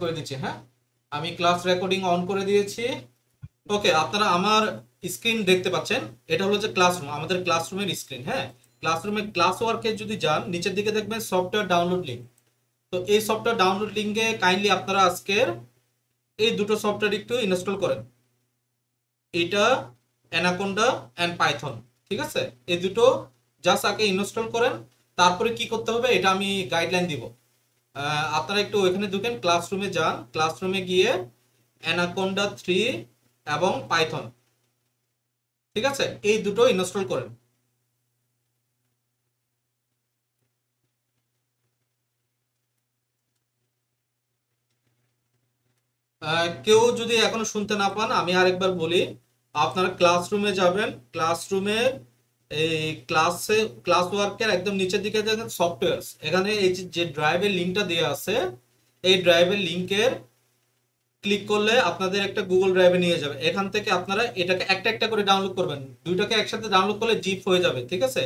করে দিচ্ছি। হ্যাঁ, আমি ক্লাস রেকর্ডিং অন করে দিয়েছি। ওকে, আপনারা আমার স্ক্রিন দেখতে পাচ্ছেন। এটা হলো যে ক্লাসরুম, আমাদের ক্লাসরুমের স্ক্রিন। হ্যাঁ, ক্লাসরুমে ক্লাস ওয়ার্কে যদি যান নিচের দিকে দেখবেন সফটওয়্যার ডাউনলোড লিঙ্ক। তো এই সফটওয়্যার ডাউনলোড লিঙ্কে কাইন্ডলি আপনারা আজকের এই দুটো সফটওয়্যার একটু ইনস্টল করেন। এটা অ্যানাকোন্ডা অ্যান্ড পাইথন। ঠিক আছে, এই দুটো জাস্ট আগে ইনস্টল করেন। তারপরে কি করতে হবে এটা আমি গাইডলাইন দিব। আপনারা একটু ওইখানে ঢুকেন, ক্লাসরুমে যান, ক্লাসরুমে গিয়ে অ্যানাকোন্ডা 3 এবং পাইথন, ঠিক আছে, এই দুটো ইনস্টল করেন। কেউ যদি এখনো শুনতে না পান আমি আরেকবার বলি। আপনারা ক্লাসরুমে যাবেন, ক্লাসরুমে এই ক্লাস ওয়ার্কের একদম নিচের দিকে দেখেন সফটওয়্যার, এখানে এই যে ড্রাইভের লিঙ্কটা দেওয়া আছে, এই ড্রাইভের লিঙ্কের ক্লিক করলে আপনাদের একটা গুগল ড্রাইভে নিয়ে যাবে। এখান থেকে আপনারা এটাকে একটা একটা করে ডাউনলোড করবেন। দুইটাকে একসাথে ডাউনলোড করলে জিপ হয়ে যাবে। ঠিক আছে,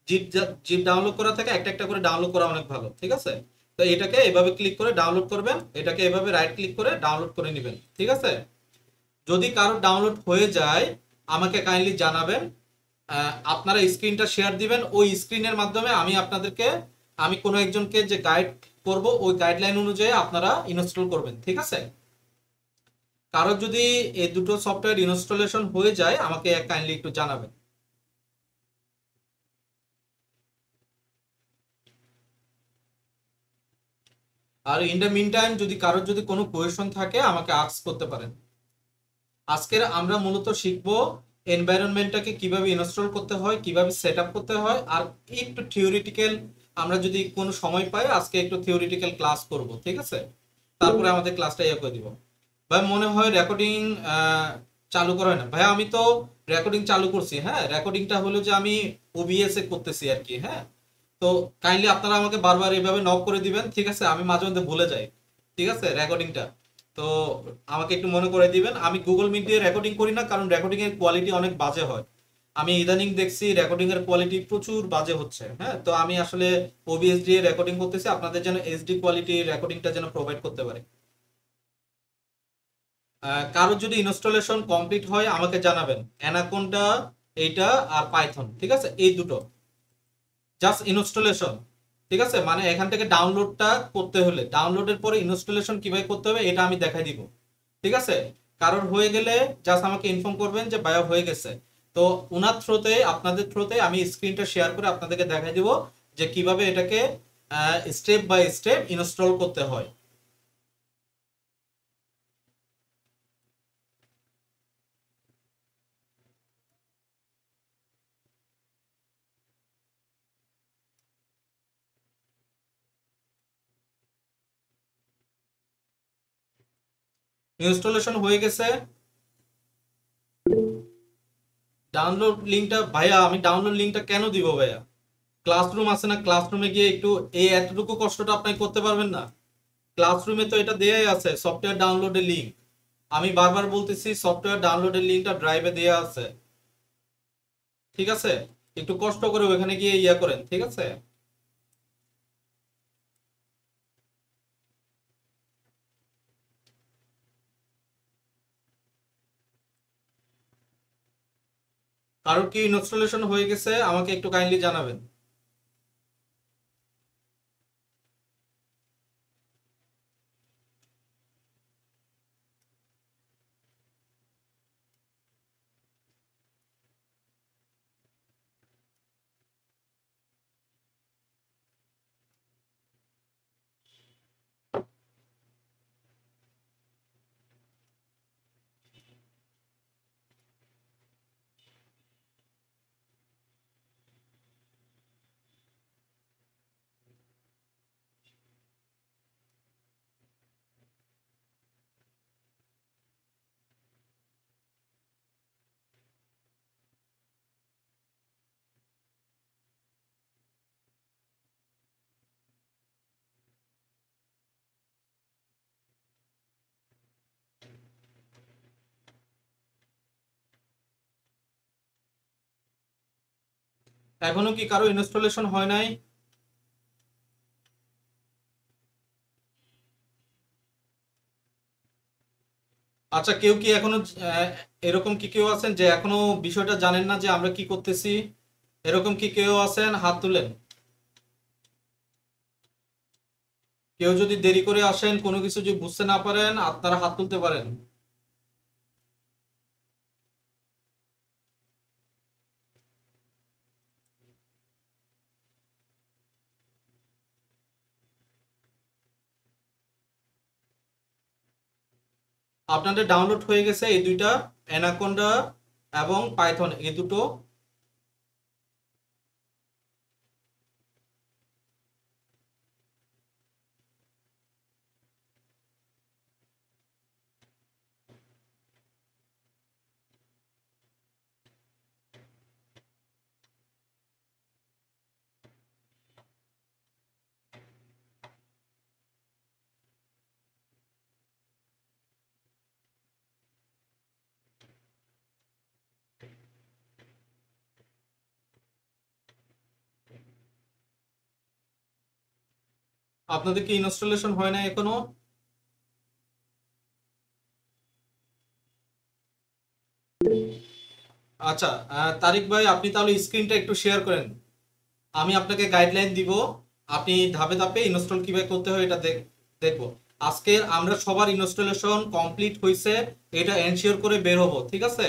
জিপ জিপ ডাউনলোড করা থেকে একটা একটা করে ডাউনলোড করা অনেক ভালো। ঠিক আছে, তো এটাকে এভাবে ক্লিক করে ডাউনলোড করবেন, এটাকে এভাবে রাইট ক্লিক করে ডাউনলোড করে নেবেন। ঠিক আছে, যদি কারো ডাউনলোড হয়ে যায় আমাকে কাইন্ডলি জানাবেন। আপনারা স্ক্রিনটা শেয়ার দিবেন, ওই স্ক্রিনের মাধ্যমে আমি আপনাদেরকে, আমি কোনো একজনকে যে গাইড করব ওই গাইডলাইন অনুযায়ী আপনারা ইনস্টল করবেন। ঠিক আছে, কারো যদি এই দুটো সফটওয়্যার ইনস্টলেশন হয়ে যায় আমাকে কাইন্ডলি একটু জানাবেন। আর ইন দ্য মিন টাইম যদি কারোর যদি কোনো কোয়েশন থাকে আমাকে আস্ক করতে পারেন। আজকের আমরা মূলত শিখবো এনভায়রনমেন্টটাকে কিভাবে ইনস্টল করতে হয়, কিভাবে সেট আপ করতে হয়, আর একটু থিওরিটিক্যাল, আমরা যদি কোনো সময় পাই আজকে একটু থিওরিটিক্যাল ক্লাস করব। ঠিক আছে, তারপরে আমাদের ক্লাসটা ইয়ে করে দিব। ভাই মনে হয় রেকর্ডিং চালু করা হয় না। ভাই আমি তো রেকর্ডিং চালু করছি। হ্যাঁ, রেকর্ডিংটা হলো যে আমি ওবিএস এ করতেছি আর কি। হ্যাঁ, তো কাইন্ডলি আপনারা আমাকে বারবার এইভাবে নক করে দিবেন। ঠিক আছে, আমি মাঝে মধ্যে ভুলে যাই। ঠিক আছে, রেকর্ডিংটা তো আমাকে একটু মনে করে দিবেন। আমি গুগল মিট দিয়ে রেকর্ডিং করি না, কারণ রেকর্ডিং এর কোয়ালিটি অনেক বাজে হয়। আমি ইদানিং দেখছি রেকর্ডিং এর কোয়ালিটি প্রচুর বাজে হচ্ছে। হ্যাঁ, তো আমি আসলে ওবিএস দিয়ে রেকর্ডিং করতেছি আপনাদের যেন এইচডি কোয়ালিটির রেকর্ডিংটা যেন প্রোভাইড করতে পারে। কারোর যদি ইনস্টলেশন কমপ্লিট হয় আমাকে জানাবেন। অ্যানাকোন্ডা এইটা আর পাইথন, ঠিক আছে, এই দুটো জাস্ট ইনস্টলেশন। ঠিক আছে, মানে এখান থেকে ডাউনলোডটা করতে হলে ডাউনলোডের পরে ইনস্টলেশন কিভাবে করতে হবে এটা আমি দেখাই দিব। ঠিক আছে, কারোর হয়ে গেলে জাস্ট আমাকে ইনফর্ম করবেন যে বায়ো হয়ে গেছে। তো ওনার থ্রোতে, আপনাদের থ্রোতে আমি স্ক্রিনটা শেয়ার করে আপনাদেরকে দেখাই দিব যে কিভাবে এটাকে স্টেপ বাই স্টেপ ইনস্টল করতে হয়। ইনস্টলেশন হয়ে গেছে। ডাউনলোড লিঙ্কটা ভাইয়া, আমি ডাউনলোড লিঙ্কটা কেন দিব ভাইয়া? ক্লাসরুম আছে না, ক্লাসরুমে গিয়ে একটু এই এতটুকু কষ্টটা আপনি করতে পারবেন না? ক্লাসরুমে তো এটা দেয়াই আছে সফটওয়্যার ডাউনলোডের লিঙ্ক। আমি বারবার বলতেছি সফটওয়্যার ডাউনলোডের লিঙ্কটা ড্রাইভে দেয়া আছে। ঠিক আছে, একটু কষ্ট করে ওখানে গিয়ে ইয়া করেন। ঠিক আছে, কারোর কি ইনস্টলেশন হয়ে গেছে আমাকে একটু কাইন্ডলি জানাবেন। এখনো কি কারো ইনস্টলেশন হয় নাই? আচ্ছা, কেউ কি এখনো আহ, এরকম কি কেউ আছেন যে এখনো বিষয়টা জানেন না যে আমরা কি করতেছি? এরকম কি কেউ আছেন? হাত তুলেন। কেউ যদি দেরি করে আসেন, কোনো কিছু যদি বুঝতে না পারেন, আপনারা হাত তুলতে পারেন। আপনাদের ডাউনলোড হয়ে গেছে এই দুইটা, অ্যানাকোন্ডা এবং পাইথন, এই দুটো? আপনাদের কি ইনস্টলেশন হয় না এখনো? আচ্ছা, তারিক ভাই, আপনি তাহলে স্ক্রিনটা একটু শেয়ার করেন। আমি আপনাকে গাইডলাইন দিব, আপনি ধাপে ধাপে ইনস্টল কিভাবে করতে হয় এটা দেখবো। আজকে আমরা সবার ইনস্টলেশন কমপ্লিট হয়েছে, এটা এনশিওর করে বের হবো, ঠিক আছে?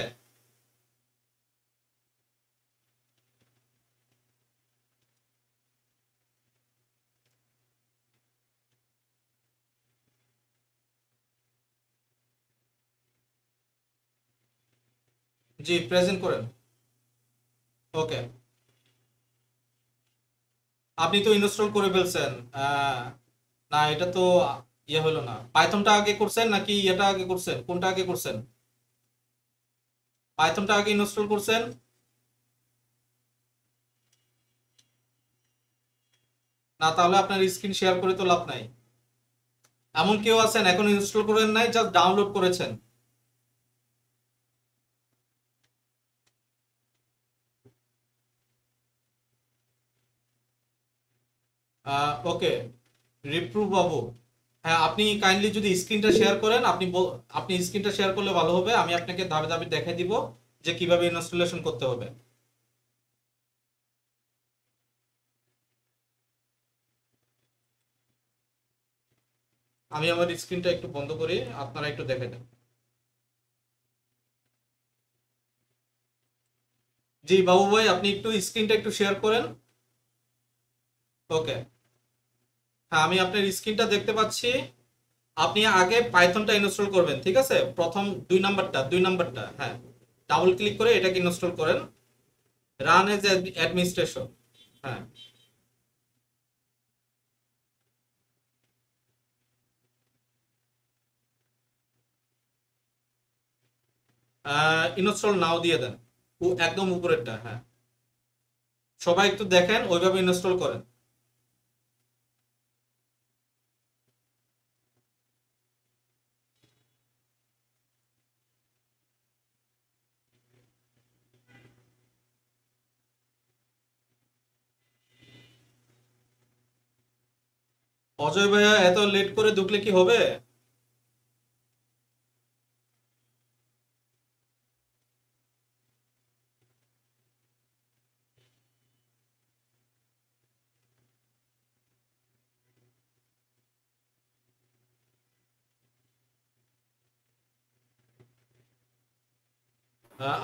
জি, প্রেজেন্ট করেন। ওকে। আপনি তো ইনস্টল করে ফেলছেন। না, এটা তো ইয়ে হলো না। পাইথনটা আগে করছেন নাকি এটা আগে করছেন? কোনটা আগে করছেন? পাইথনটা আগে ইনস্টল করছেন? না, তাহলে আপনার স্ক্রিন শেয়ার করে তো লাভ নাই। এমন কেউ আছেন এখন ইনস্টল করেন নাই, জাস্ট ডাউনলোড করেছেন? ওকে, রিপ্রুভ বাবু। হ্যাঁ, আপনি কাইন্ডলি যদি স্ক্রিনটা শেয়ার করেন, আপনি স্ক্রিনটা শেয়ার করলে ভালো হবে, আমি আপনাকে ধাপে ধাপে দেখাই দিব যে কিভাবে ইনস্টলেশন করতে হবে। আমি আমার স্ক্রিনটা একটু বন্ধ করি, আপনারা একটু দেখে দেন। জি বাবু ভাই, আপনি একটু স্ক্রিনটা একটু শেয়ার করেন। ওকে। হ্যাঁ, আমি আপনার স্ক্রিনটা দেখতে পাচ্ছি। আপনি আগে পাইথনটা ইনস্টল করবেন, ঠিক আছে? প্রথম দুই নাম্বারটা, হ্যাঁ। ডাবল ক্লিক করে এটাকে ইনস্টল করেন। Run age administration. হ্যাঁ। ইনস্টল নাও দিয়ে দেন। একদম উপরেরটা, হ্যাঁ। সবাই একটু দেখেন, ওইভাবে ইনস্টল করেন। অজয় ভাইয়া, এত লেট করে ঢুকলে কি হবে?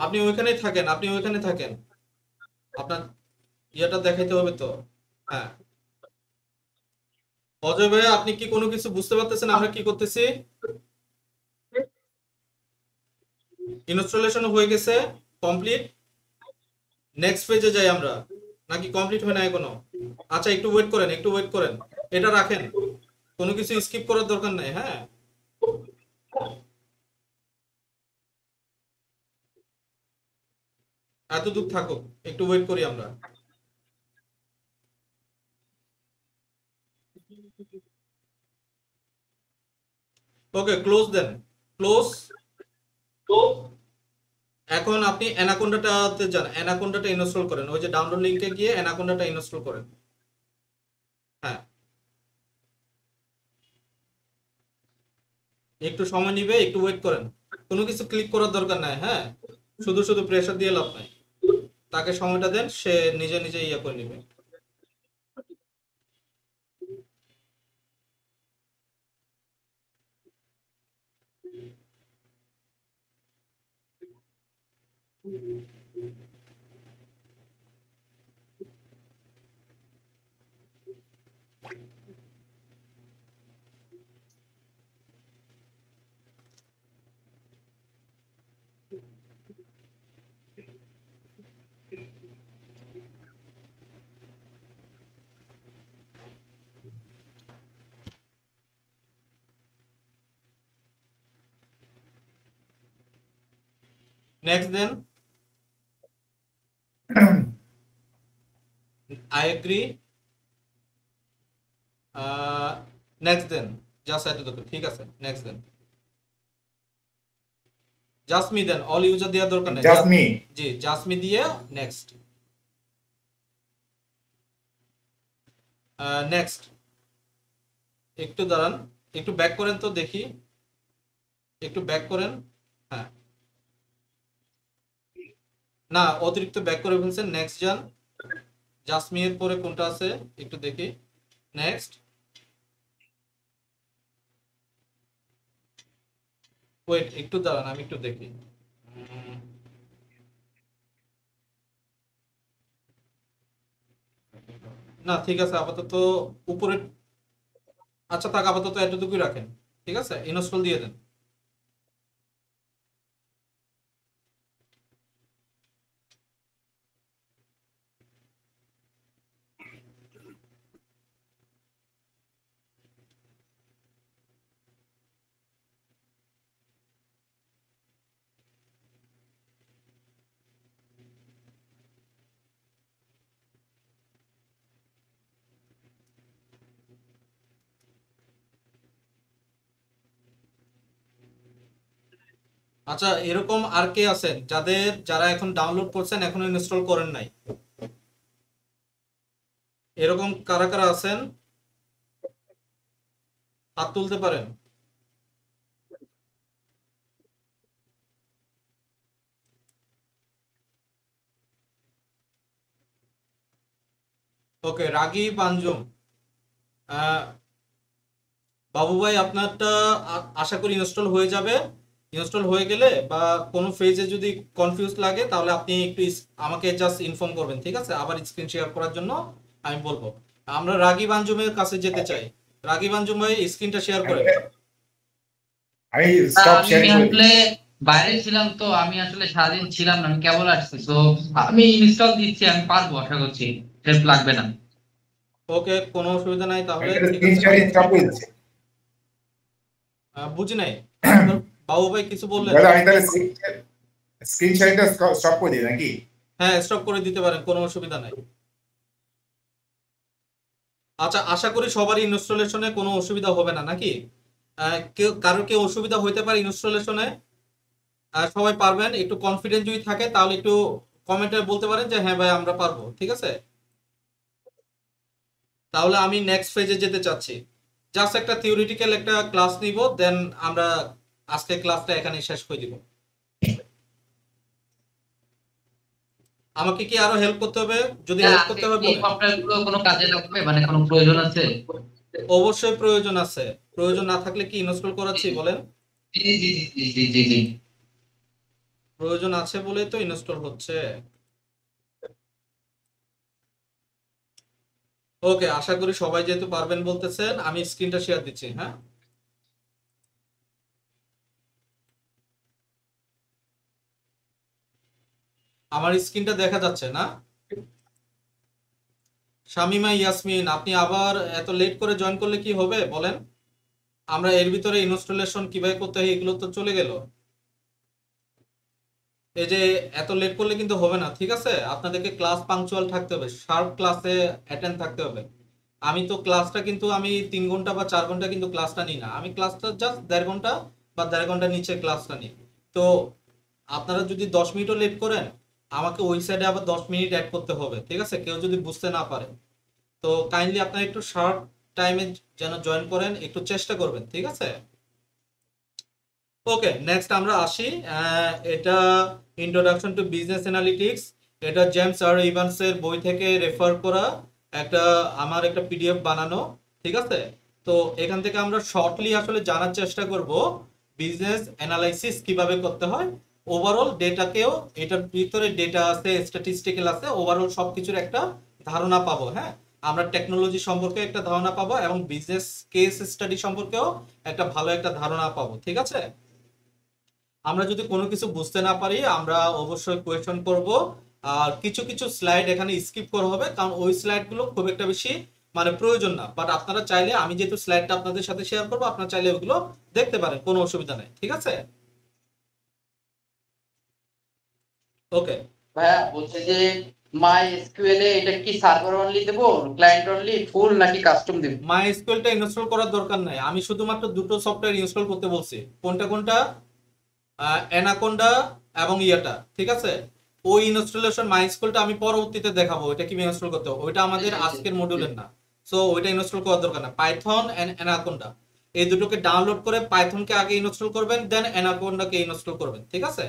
আপনি ওইখানেই থাকেন, আপনি ওইখানে থাকেন। আপনার ইয়েটা দেখাইতে হবে তো। হ্যাঁ। অজয় ভাইয়া, আপনি কি কোনো কিছু বুঝতে পারতেছেন আমরা কি করতেছি? ইনস্টলেশন হয়ে গেছে, কমপ্লিট। নেক্সট পেজে যাই আমরা, নাকি কমপ্লিট হয় না এখনো? আচ্ছা, একটু ওয়েট করেন, একটু ওয়েট করেন। এটা রাখেন, কোনো কিছু স্কিপ করার দরকার নাই, হ্যাঁ। এত দূর থাকুক, একটু ওয়েট করি আমরা। ওকে, ক্লোজ দেন। ক্লোজ। এখন আপনি অ্যানাকোন্ডাটাতে যান, অ্যানাকোন্ডাটা ইনস্টল করেন, ওই যে ডাউনলোড লিংকে গিয়ে অ্যানাকোন্ডাটা ইনস্টল করেন। হ্যাঁ। একটু সময় নিবে, একটু ওয়েট করেন। কোনো কিছু ক্লিক করার দরকার নাই। হ্যাঁ, শুধু শুধু প্রেশার দিয়ে লাভ নাই, তাকে সময়টা দেন, সে নিজে নিজে ইয়ে করে নেবে। Next then, I agree. Next then, just এতটুকু, ঠিক আছে, next then. Just me then, all user দেওয়ার দরকার নেই, জাস্ট মি। জি জাস্ট মি দিয়ে নেক্সট। নেক্সট, একটু দাঁড়ান, একটু ব্যাক করেন তো দেখি, একটু ব্যাক করেন। হ্যাঁ, না অতিরিক্ত ব্যাক করে ফেলছেন, নেক্সট যান। জাসমি এর পরে কোনটা আছে একটু দেখি, নেক্সট। ওয়েট, একটু দাঁড়ান, আমি একটু দেখি। না ঠিক আছে, আপাতত উপরে, আচ্ছা থাক, আপাতত এতটুকুই রাখেন, ঠিক আছে, ইনস্টল দিয়ে দেন। আচ্ছা, এরকম আর কে আছেন যারা এখন ডাউনলোড করছেন এখনো ইনস্টল করেন নাই? এরকম কারা কারা আছেন, হাত তুলতে পারেন? ওকে, রাগী পাঞ্জুম, আহ, বাবু ভাই আপনারটা আশা করি ইনস্টল হয়ে যাবে। ইনস্টল হয়ে গেলে বা কোনো ফেজে যদি কনফিউজ লাগে তাহলে আপনি একটু আমাকে জাস্ট ইনফর্ম করবেন, ঠিক আছে, আবার স্ক্রিন শেয়ার করার জন্য আমি বলবো। আমরা রাগী বাঞ্জুমের কাছে যেতে চাই। রাগী বাঞ্জুম ভাই স্ক্রিনটা শেয়ার করেন। আমি স্টপ আমি শেয়ারিং করে আসলে দিচ্ছি। বাইরে ছিলাম, তো আমি আসলে সারাদিন ছিলাম না, আমি কেবল আসছি, তো আমি ইনস্টল দিচ্ছি, আমি পারবো, আশা করছি হেল্প লাগবে না। ওকে, কোনো অসুবিধা নাই আমি তাহলে, তাহলে ঠিক স্ক্রিন আছে। শেয়ারিং স্টপ করে দিচ্ছি। বুঝি নাই আরেকবার, বাবু ভাই কিছু বললেন? দাদা আমি তাহলে স্ক্রিন শেয়ারিংটা স্টপ করে দিই নাকি? হ্যাঁ, স্টপ করে দিতে পারেন, কোনো অসুবিধা নাই। আচ্ছা, আশা করি সবারই ইনস্টলেশনে কোনো অসুবিধা হবে না নাকি? কেউ কারোর কি অসুবিধা হইতে পারে ইনস্টলেশনে? সবাই পারবেন? একটু কনফিডেন্স যদি থাকে তাহলে একটু কমেন্টে বলতে পারেন যে হ্যাঁ ভাই আমরা পারবো, ঠিক আছে। তাহলে আমি নেক্সট ফেজে যেতে চাচ্ছি। জাস্ট একটা থিওরিটিক্যাল একটা ক্লাস নিব, দেন আমরা আজকে ক্লাসটা এখানে শেষ করে দিব। আমাকে কি আরো হেল্প করতে হবে? যদি হেল্প আজকে করতে হবে এই বলেন। সফটওয়্যার গুলো কোনো কাজে লাগবে, মানে কোনো প্রয়োজন আছে? অবশ্যই প্রয়োজন আছে, প্রয়োজন না থাকলে কি ইনস্টল করাচ্ছি বলেন? জি জি জি জি জি জি। প্রয়োজন আছে বলেই তো ইনস্টল হচ্ছে। ওকে, আশা করি সবাই যেহেতু পারবেন বলতেছেন, আমি স্ক্রিনটা শেয়ার দিচ্ছি। হ্যাঁ, আমার স্ক্রিনটা দেখা যাচ্ছে না? শামিমা ইয়াসমিন, আপনি আবার এত লেট করে জয়েন করলে কি হবে বলেন? আমরা এর ভিতরে ইনস্টলেশন কিভাবে করতে হয় এগুলো তো চলে গেল। এই যে এত লেট করলে কিন্তু হবে না, ঠিক আছে, আপনাদেরকে ক্লাস পাংচুয়াল থাকতে হবে, শার্প ক্লাসে অ্যাটেন্ড থাকতে হবে। আমি তো ক্লাসটা কিন্তু আমি 3 ঘন্টা বা 4 ঘন্টা কিন্তু ক্লাসটা নিই না, আমি ক্লাসটা জাস্ট 1.5 ঘন্টা বা 1.5 ঘন্টার নিচে ক্লাসটা নিই। তো আপনারা যদি 10 মিনিটও লেট করেন, আমাকে ওই সাইডে আবার 10 মিনিট অ্যাড করতে হবে, ঠিক আছে, কেউ যদি বুঝতে না পারে। তো কাইন্ডলি আপনারা একটু শার্প টাইমে যেন জয়েন করেন, একটু চেষ্টা করবেন, ঠিক আছে। ওকে, নেক্সট আমরা আসি। এটা ইন্ট্রোডাকশন টু বিজনেস অ্যানালিটিক্স, এটা জেমস আর ইভান্সের বই থেকে রেফার করা একটা, আমার একটা পিডিএফ বানানো, ঠিক আছে। তো এখান থেকে আমরা শর্টলি আসলে জানার চেষ্টা করব বিজনেস অ্যানালাইসিস কিভাবে করতে হয়, ওভারঅল ডেটাকেও, এটার ভিতরে ডেটা আছে, স্ট্যাটিস্টিক্যাল আছে, ওভারঅল সবকিছুর একটা ধারণা পাবো। হ্যাঁ, আমরা টেকনোলজি সম্পর্কে একটা ধারণা পাবো এবং বিজনেস কেস স্টাডি সম্পর্কেও একটা ভালো একটা ধারণা পাবো, ঠিক আছে। আমরা যদি কোনো কিছু বুঝতে না পারি আমরা অবশ্যই কোয়েশ্চন করব। আর কিছু কিছু স্লাইড এখানে স্কিপ করা হবে, কারণ ওই স্লাইডগুলো খুব একটা বেশি মানে প্রয়োজন না, বাট আপনারা চাইলে, আমি যেহেতু স্লাইডটা আপনাদের সাথে শেয়ার করবো, আপনারা চাইলে ওগুলো দেখতে পারেন, কোনো অসুবিধা নেই, ঠিক আছে। ওকে, ভাইয়া বলছে যে মাই এসকিউএল এ এটা কি সার্ভার অনলি দেবো, ক্লায়েন্ট অনলি, ফুল নাকি কাস্টম দেবো? মাই এসকিউএলটা ইনস্টল করার দরকার নাই, আমি শুধুমাত্র দুটো সফটওয়্যার ইনস্টল করতে বলছি। কোনটা কোনটা? অ্যানাকোন্ডা এবং ইয়াটা, ঠিক আছে। ওই ইনস্টলেশন মাইস্কুলটা আমি পরবর্তীতে দেখাবো ওইটা কিভাবে ইনস্টল করতে হবে, ওইটা আমাদের আজকের মডিউলের না। সো ওইটা ইনস্টল করার দরকার না। পাইথন এন্ড অ্যানাকোন্ডা এই দুটোকে ডাউনলোড করে পাইথনকে আগে ইনস্টল করবেন, দেন অ্যানাকোন্ডাকে ইনস্টল করবেন, ঠিক আছে।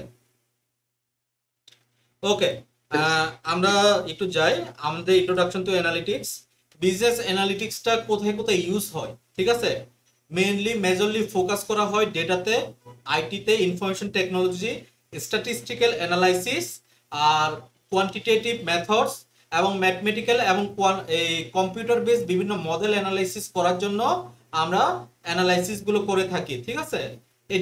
ওকে, আমরা একটু যাই আমাদের ইন্ট্রোডাকশন টু অ্যানালিটিক্স। বিজনেস অ্যানালিটিক্সটা কোথায় কোথায় ইউজ হয়, ঠিক আছে। মেজরলি ফোকাস করা হয় ডেটাতে, আইটিতে, ইনফরমেশন টেকনোলজি, স্ট্যাটিস্টিক্যাল অ্যানালাইসিস, আর কোয়ান্টিটেটিভ মেথডস এবং ম্যাথমেটিক্যাল এবং এই কম্পিউটার বেস বিভিন্ন মডেল অ্যানালাইসিস করার জন্য আমরা অ্যানালাইসিস গুলো করে থাকি, ঠিক আছে। এই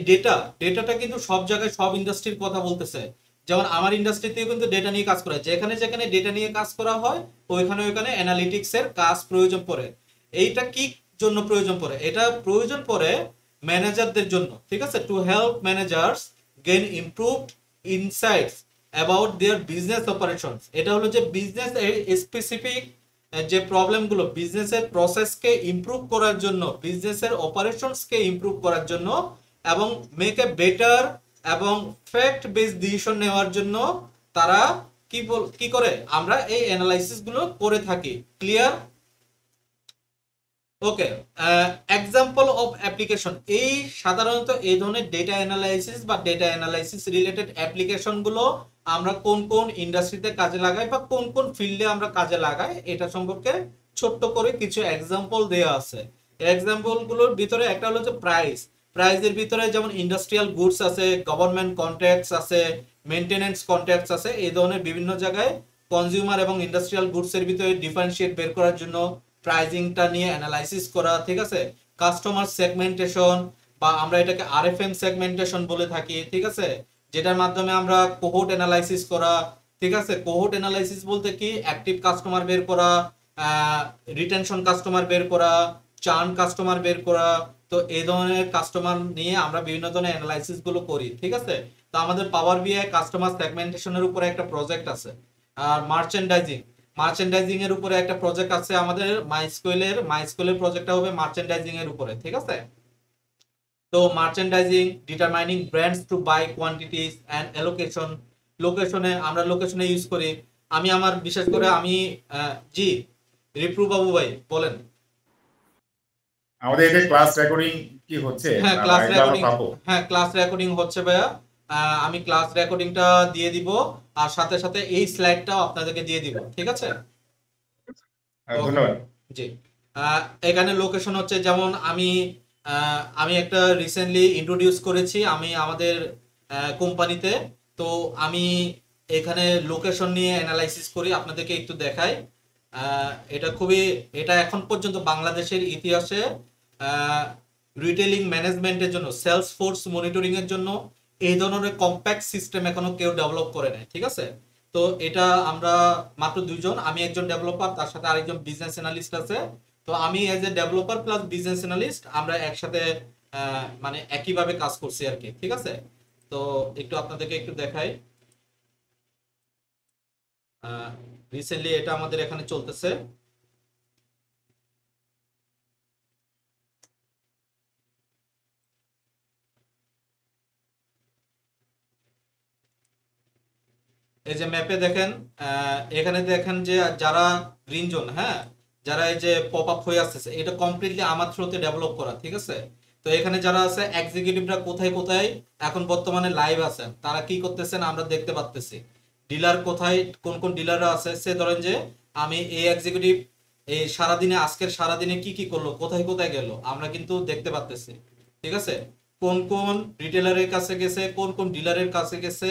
ডেটাটা কিন্তু সব জায়গায় সব ইন্ডাস্ট্রির কথা বলতেছে। যেমন আমার ইন্ডাস্ট্রিতেও কিন্তু ডেটা নিয়ে কাজ করা হয়, যেখানে যেখানে ডেটা নিয়ে কাজ করা হয় ওইখানে ওইখানে অ্যানালিটিক্স এর কাজ প্রয়োজন পড়ে। এইটা কি জন্য প্রয়োজন পড়ে? এটা প্রয়োজন পড়ে ম্যানেজারদের জন্য, ঠিক আছে, to help managers gain improved insights about their business operations. এটা হলো যে বিজনেস স্পেসিফিক যে প্রবলেমগুলো বিজনেসের প্রসেসকে ইমপ্রুভ করার জন্য, বিজনেসের অপারেশনসকে ইমপ্রুভ করার জন্য এবং মেক এ বেটার এবং ফ্যাক্ট বেস ডিসিশন নেওয়ার জন্য তারা কি করে, আমরা এই অ্যানালাইসিস গুলো করে থাকি। Clear? Okay, example of application. এই সাধারণত এই ধরনের ডেটা অ্যানালাইসিস বা ডেটা অ্যানালাইসিস রিলেটেড অ্যাপ্লিকেশন গুলো আমরা কোন কোন ইন্ডাস্ট্রিতে কাজে লাগাই বা কোন কোন ফিল্ডে আমরা কাজে লাগাই এটা সম্পর্কে ছোট্ট করে কিছু এক্সাম্পল দেওয়া আছে। এক্সাম্পল গুলোর ভিতরে একটা হলো যে প্রাইজের ভিতরে যেমন ইন্ডাস্ট্রিয়াল গুডস আছে, গভর্নমেন্ট কন্ট্রাক্টস আছে, মেইনটেনেন্স কন্ট্রাক্টস আছে। এই ধরনের বিভিন্ন জায়গায় কনজিউমার এবং ইন্ডাস্ট্রিয়াল গুডস এর ভিতরে ডিফারেন্সিয়েট বের করার জন্য প্রাইজিংটা নিয়ে অ্যানালাইসিস করা, ঠিক আছে। কাস্টমার সেগমেন্টেশন বা আমরা এটাকে আরএফএম সেগমেন্টেশন বলে থাকি, ঠিক আছে, যেটার মাধ্যমে আমরা কোহোর্ট অ্যানালাইসিস করা, ঠিক আছে। কোহোর্ট অ্যানালাইসিস বলতে কি অ্যাক্টিভ কাস্টমার বের করা, রিটেনশন কাস্টমার বের করা, চার্ন কাস্টমার বের করা। তো এই ধরনের কাস্টমার নিয়ে আমরা বিভিন্ন ধরনের অ্যানালাইসিস গুলো করি, ঠিক আছে। তো আমাদের পাওয়ার বিআই কাস্টমার সেগমেন্টেশনের উপরে একটা প্রজেক্ট আছে। আর মার্চেন্ডাইজিং এর উপরে একটা প্রজেক্ট আছে আমাদের। মাইস্কুয়েলের প্রজেক্টটা হবে মার্চেন্ডাইজিং এর উপরে, ঠিক আছে। তো merchandising, determining brands to buy quantities and লোকেশনে আমরা লোকেশনে ইউজ করি। আমি আমার বিশেষ করে আমি জি রিপ্রু বাবু ভাই বলেন। আমাদের এটা ক্লাস রেকর্ডিং কি হচ্ছে? হ্যাঁ, না ক্লাস এটা আমরা রেকর্ডিং, পাবো? হ্যাঁ ক্লাস রেকর্ডিং হচ্ছে ভাইয়া। আমি ক্লাস রেকর্ডিংটা দিয়ে দিব আর সাথে সাথে এই স্লাইডটাও আপনাদেরকে দিয়ে দিব, ঠিক আছে। ওকে, ধন্যবাদ। জি। এখানে লোকেশন হচ্ছে যেমন আমি একটা রিসেন্টলি ইন্ট্রোডিউস করেছি আমি আমাদের কোম্পানিতে। তো আমি এখানে লোকেশন নিয়ে অ্যানালাইসিস করি, আপনাদেরকে একটু দেখাই। এটা এখন পর্যন্ত বাংলাদেশের ইতিহাসে রিটেলিং ম্যানেজমেন্টের জন্য, সেলস ফোর্স মনিটরিং এর জন্য এই ধরনের কম্প্যাক্ট সিস্টেম এখনো কেউ ডেভেলপ করে নাই, ঠিক আছে। তো এটা আমরা মাত্র দুইজন, আমি একজন ডেভেলপার, তার সাথে আরেকজন বিজনেস অ্যানালিস্ট আছে। তো আমি as a developer plus business analyst আমরা একসাথে মানে একইভাবে কাজ করছি আর কি, ঠিক আছে। তো একটু আপনাদেরকে একটু দেখাই। রিসেন্টলি এটা আমাদের এখানে চলতেছে। এই যে ম্যাপে দেখেন, এখানে দেখেন যে যারা গ্রিন জোন, হ্যাঁ, যারা এই যে পপ আপ হয়ে আসতেছে, এটা কমপ্লিটলি আমার থ্রুতে ডেভেলপ করা, ঠিক আছে। তো এখানে যারা আছে এক্সিকিউটিভরা কোথায় কোথায় এখন বর্তমানে লাইভ আছেন, তারা কি করতেছেন আমরা দেখতে পাচ্তেছি। ডিলার কোথায়, কোন কোন ডিলাররা আছে, সে ধরেন যে আমি এই এক্সিকিউটিভ এই সারাদিনে আজকের সারাদিনে কি কি করলো, কোথায় কোথায় গেল, আমরা কিন্তু দেখতে পাচ্তেছি। ঠিক আছে, কোন কোন রিটেলারের কাছে গেছে, কোন কোন ডিলারের কাছে গেছে,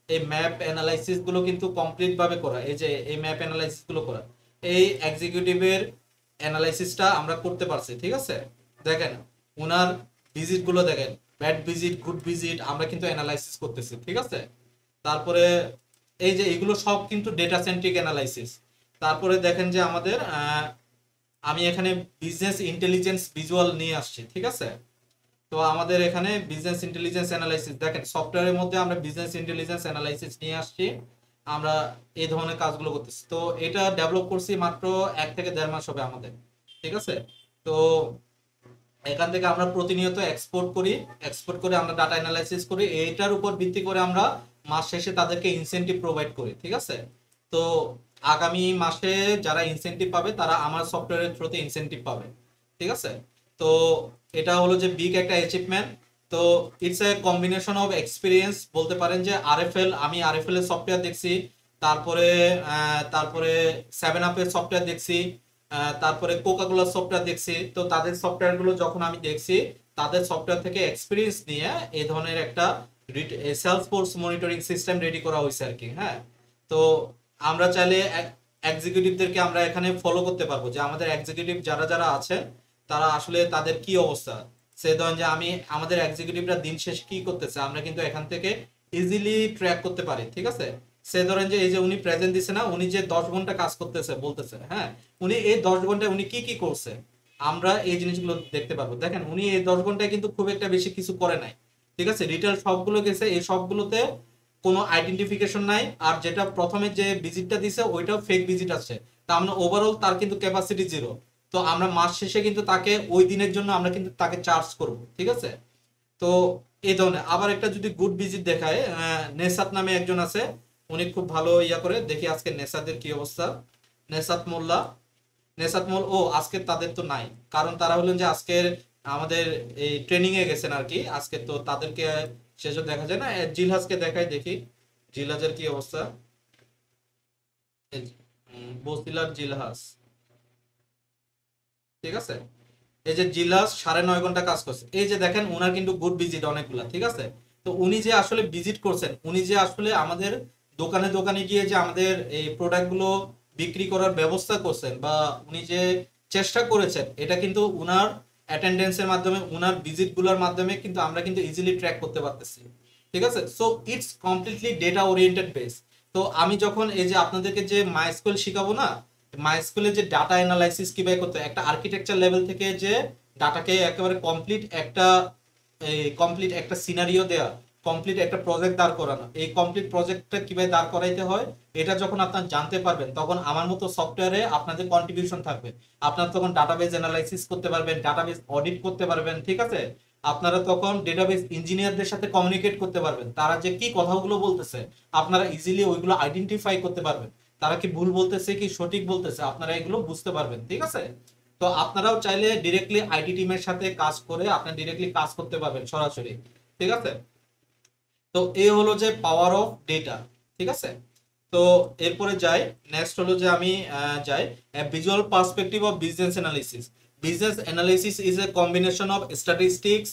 এই ম্যাপ অ্যানালাইসিস গুলো কিন্তু কমপ্লিট ভাবে করা, এই যে এই ম্যাপ অ্যানালাইসিস গুলো করা, এই এক্সিকিউটিভের অ্যানালাইসিসটা আমরা করতে পারছি। ঠিক আছে, দেখেন ওনার ভিজিট গুলো দেখেন, ব্যাড ভিজিট, গুড ভিজিট, আমরা কিন্তু অ্যানালাইসিস করতেছি। ঠিক আছে, তারপরে এই যে এগুলো সব কিন্তু ডেটা সেন্ট্রিক অ্যানালাইসিস। তারপরে দেখেন যে আমাদের আমি এখানে বিজনেস ইন্টেলিজেন্স ভিজুয়াল নিয়ে আসছি। ঠিক আছে, তো আমাদের এখানে বিজনেস ইন্টেলিজেন্স অ্যানালাইসিস দেখেন, সফটওয়্যারের মধ্যে আমরা বিজনেস ইন্টেলিজেন্স অ্যানালাইসিস নিয়ে আসছি, আমরা এই ধরনের কাজগুলো করতেছি। তো এটা ডেভেলপ করছি মাত্র 1 থেকে 1.5 মাস হবে আমাদের। ঠিক আছে, তো এখান থেকে আমরা প্রতিনিয়ত এক্সপোর্ট করি, এক্সপোর্ট করে আমরা ডাটা অ্যানালাইসিস করি, এইটার উপর ভিত্তি করে আমরা মাস শেষে তাদেরকে ইনসেনটিভ প্রোভাইড করি। ঠিক আছে, তো আগামী মাসে যারা ইনসেনটিভ পাবে তারা আমার সফটওয়্যারের থ্রুতে ইনসেনটিভ পাবে। ঠিক আছে, তো এটা হলো যে বিগ একটা অ্যাচিভমেন্ট। তো it's a combination of experience বলতে পারেন যে আরএফএল, আমি আরএফএল এর সফটওয়্যার দেখছি, তারপরে তারপরে 7 আপের সফটওয়্যার দেখছি, তারপরে কোকাকোলার সফটওয়্যার দেখছি। তো তাদের সফটওয়্যার গুলো যখন আমি দেখছি, তাদের সফটওয়্যার থেকে এক্সপিরিয়েন্স নিয়ে এই ধরনের একটা সেলসফোর্স মনিটরিং সিস্টেম রেডি করা হয়েছে আর কি। হ্যাঁ, তো আমরা চাইলে এক্সিকিউটিভদেরকে আমরা এখানে ফলো করতে পারবো যে আমাদের এক্সিকিউটিভ যারা যারা আছে তারা আসলে তাদের কি অবস্থা। সে ধরেন যে আমি আমাদের এক্সিকিউটিভরা দিন শেষে কি করতেছে আমরা কিন্তু এখান থেকে ইজিলি ট্র্যাক করতে পারি। ঠিক আছে, সে ধরেন যে এই যে উনি প্রেজেন্ট দিছে না, উনি যে 10 ঘন্টা কাজ করতেছে বলতেছে, হ্যাঁ উনি এই 10 ঘন্টায় উনি কি কি করছে আমরা এই জিনিসগুলো দেখতে পারবো। দেখেন উনি এই 10 ঘন্টায় কিন্তু খুব একটা বেশি কিছু করে নাই। ঠিক আছে, রিটেল সবগুলো গেছে, এই সবগুলোতে কোনো আইডেন্টিফিকেশন নাই, আর যেটা প্রথমে যে ভিজিটটা দিছে ওইটাও ফেক ভিজিট আছে। তা আমরা ওভারঅল তার কিন্তু ক্যাপাসিটি 0। তো আমরা মাস শেষে কিন্তু তাকে ওই দিনের জন্য আমরা কিন্তু তাকে চার্জ করব। ঠিক আছে, তো এই ধরনের আবার একটা যদি গুড ভিজিট দেখায়, নেসাত নামে একজন আছে, উনি খুব ভালো ইয়া করে, দেখি আজকে নেসাদের কি অবস্থা। নেসাত মোল্লা, নেসাত মোল, ও আজকে তাদের তো নাই, কারণ তারা হলেন যে আজকের আমাদের এই ট্রেনিং এ গেছেন আর কি, আজকে তো তাদেরকে শেষে দেখা যায় না। জিলহাজকে দেখাই, দেখি জিলহাজের কি অবস্থা। বসিলার জিলহাজ, ঠিক আছে, এই যে জিলাস 9.5 ঘন্টা কাজ করছে, এই যে দেখেন ওনার কিন্তু গুড ভিজিট অনেকগুলা। ঠিক আছে, তো উনি যে আসলে ভিজিট করছেন, উনি যে আসলে আমাদের দোকানে দোকানে গিয়ে যে আমাদের এই প্রোডাক্ট গুলো বিক্রি করার ব্যবস্থা করছেন, বা উনি যে চেষ্টা করেছেন, এটা কিন্তু উনার অ্যাটেন্ডেন্সের মাধ্যমে, উনার ভিজিট গুলোর মাধ্যমে কিন্তু আমরা কিন্তু ইজিলি ট্র্যাক করতে পারতেছি। ঠিক আছে, so it's completely data oriented base. তো আমি যখন এই যে আপনাদেরকে যে মাইস্কুয়েল শিখাবো না, মাইস্কুলে যে ডাটা অ্যানালাইসিস কিভাবে করতে হয়, একটা আর্কিটেকচার লেভেল থেকে যে ডাটাকে একেবারে কমপ্লিট একটা সিনারিও দেয়া, কমপ্লিট একটা প্রজেক্ট দাঁড় করানো, এই কমপ্লিট প্রজেক্টটা কিভাবে দাঁড় করাইতে হয় এটা যখন আপনারা জানতে পারবেন, তখন আমার মতো সফটওয়্যারে আপনাদের কন্ট্রিবিউশন থাকবে। আপনারা তখন ডাটাবেস অ্যানালাইসিস করতে পারবেন, ডাটাবেস অডিট করতে পারবেন। ঠিক আছে, আপনারা তখন ডেটাবেস ইঞ্জিনিয়ারদের সাথে কমিউনিকেট করতে পারবেন, তারা যে কি কথাগুলো বলতেছে আপনারা ইজিলি ওইগুলো আইডেন্টিফাই করতে পারবেন, তারা কি ভুল বলতেছে কি সঠিক বলতেছে আপনারা এগুলো বুঝতে পারবেন। ঠিক আছে, তো আপনারাও চাইলে ডিরেক্টলি আইটি টিমের সাথে কাজ করে আপনারা ডিরেক্টলি কাজ করতে পারবেন সরাসরি। ঠিক আছে, তো এই হলো যে পাওয়ার অফ ডেটা। ঠিক আছে, তো এরপরে যাই, নেক্সট হলো যে আমি যাই visual perspective of business analysis. Business analysis is a combination of statistics,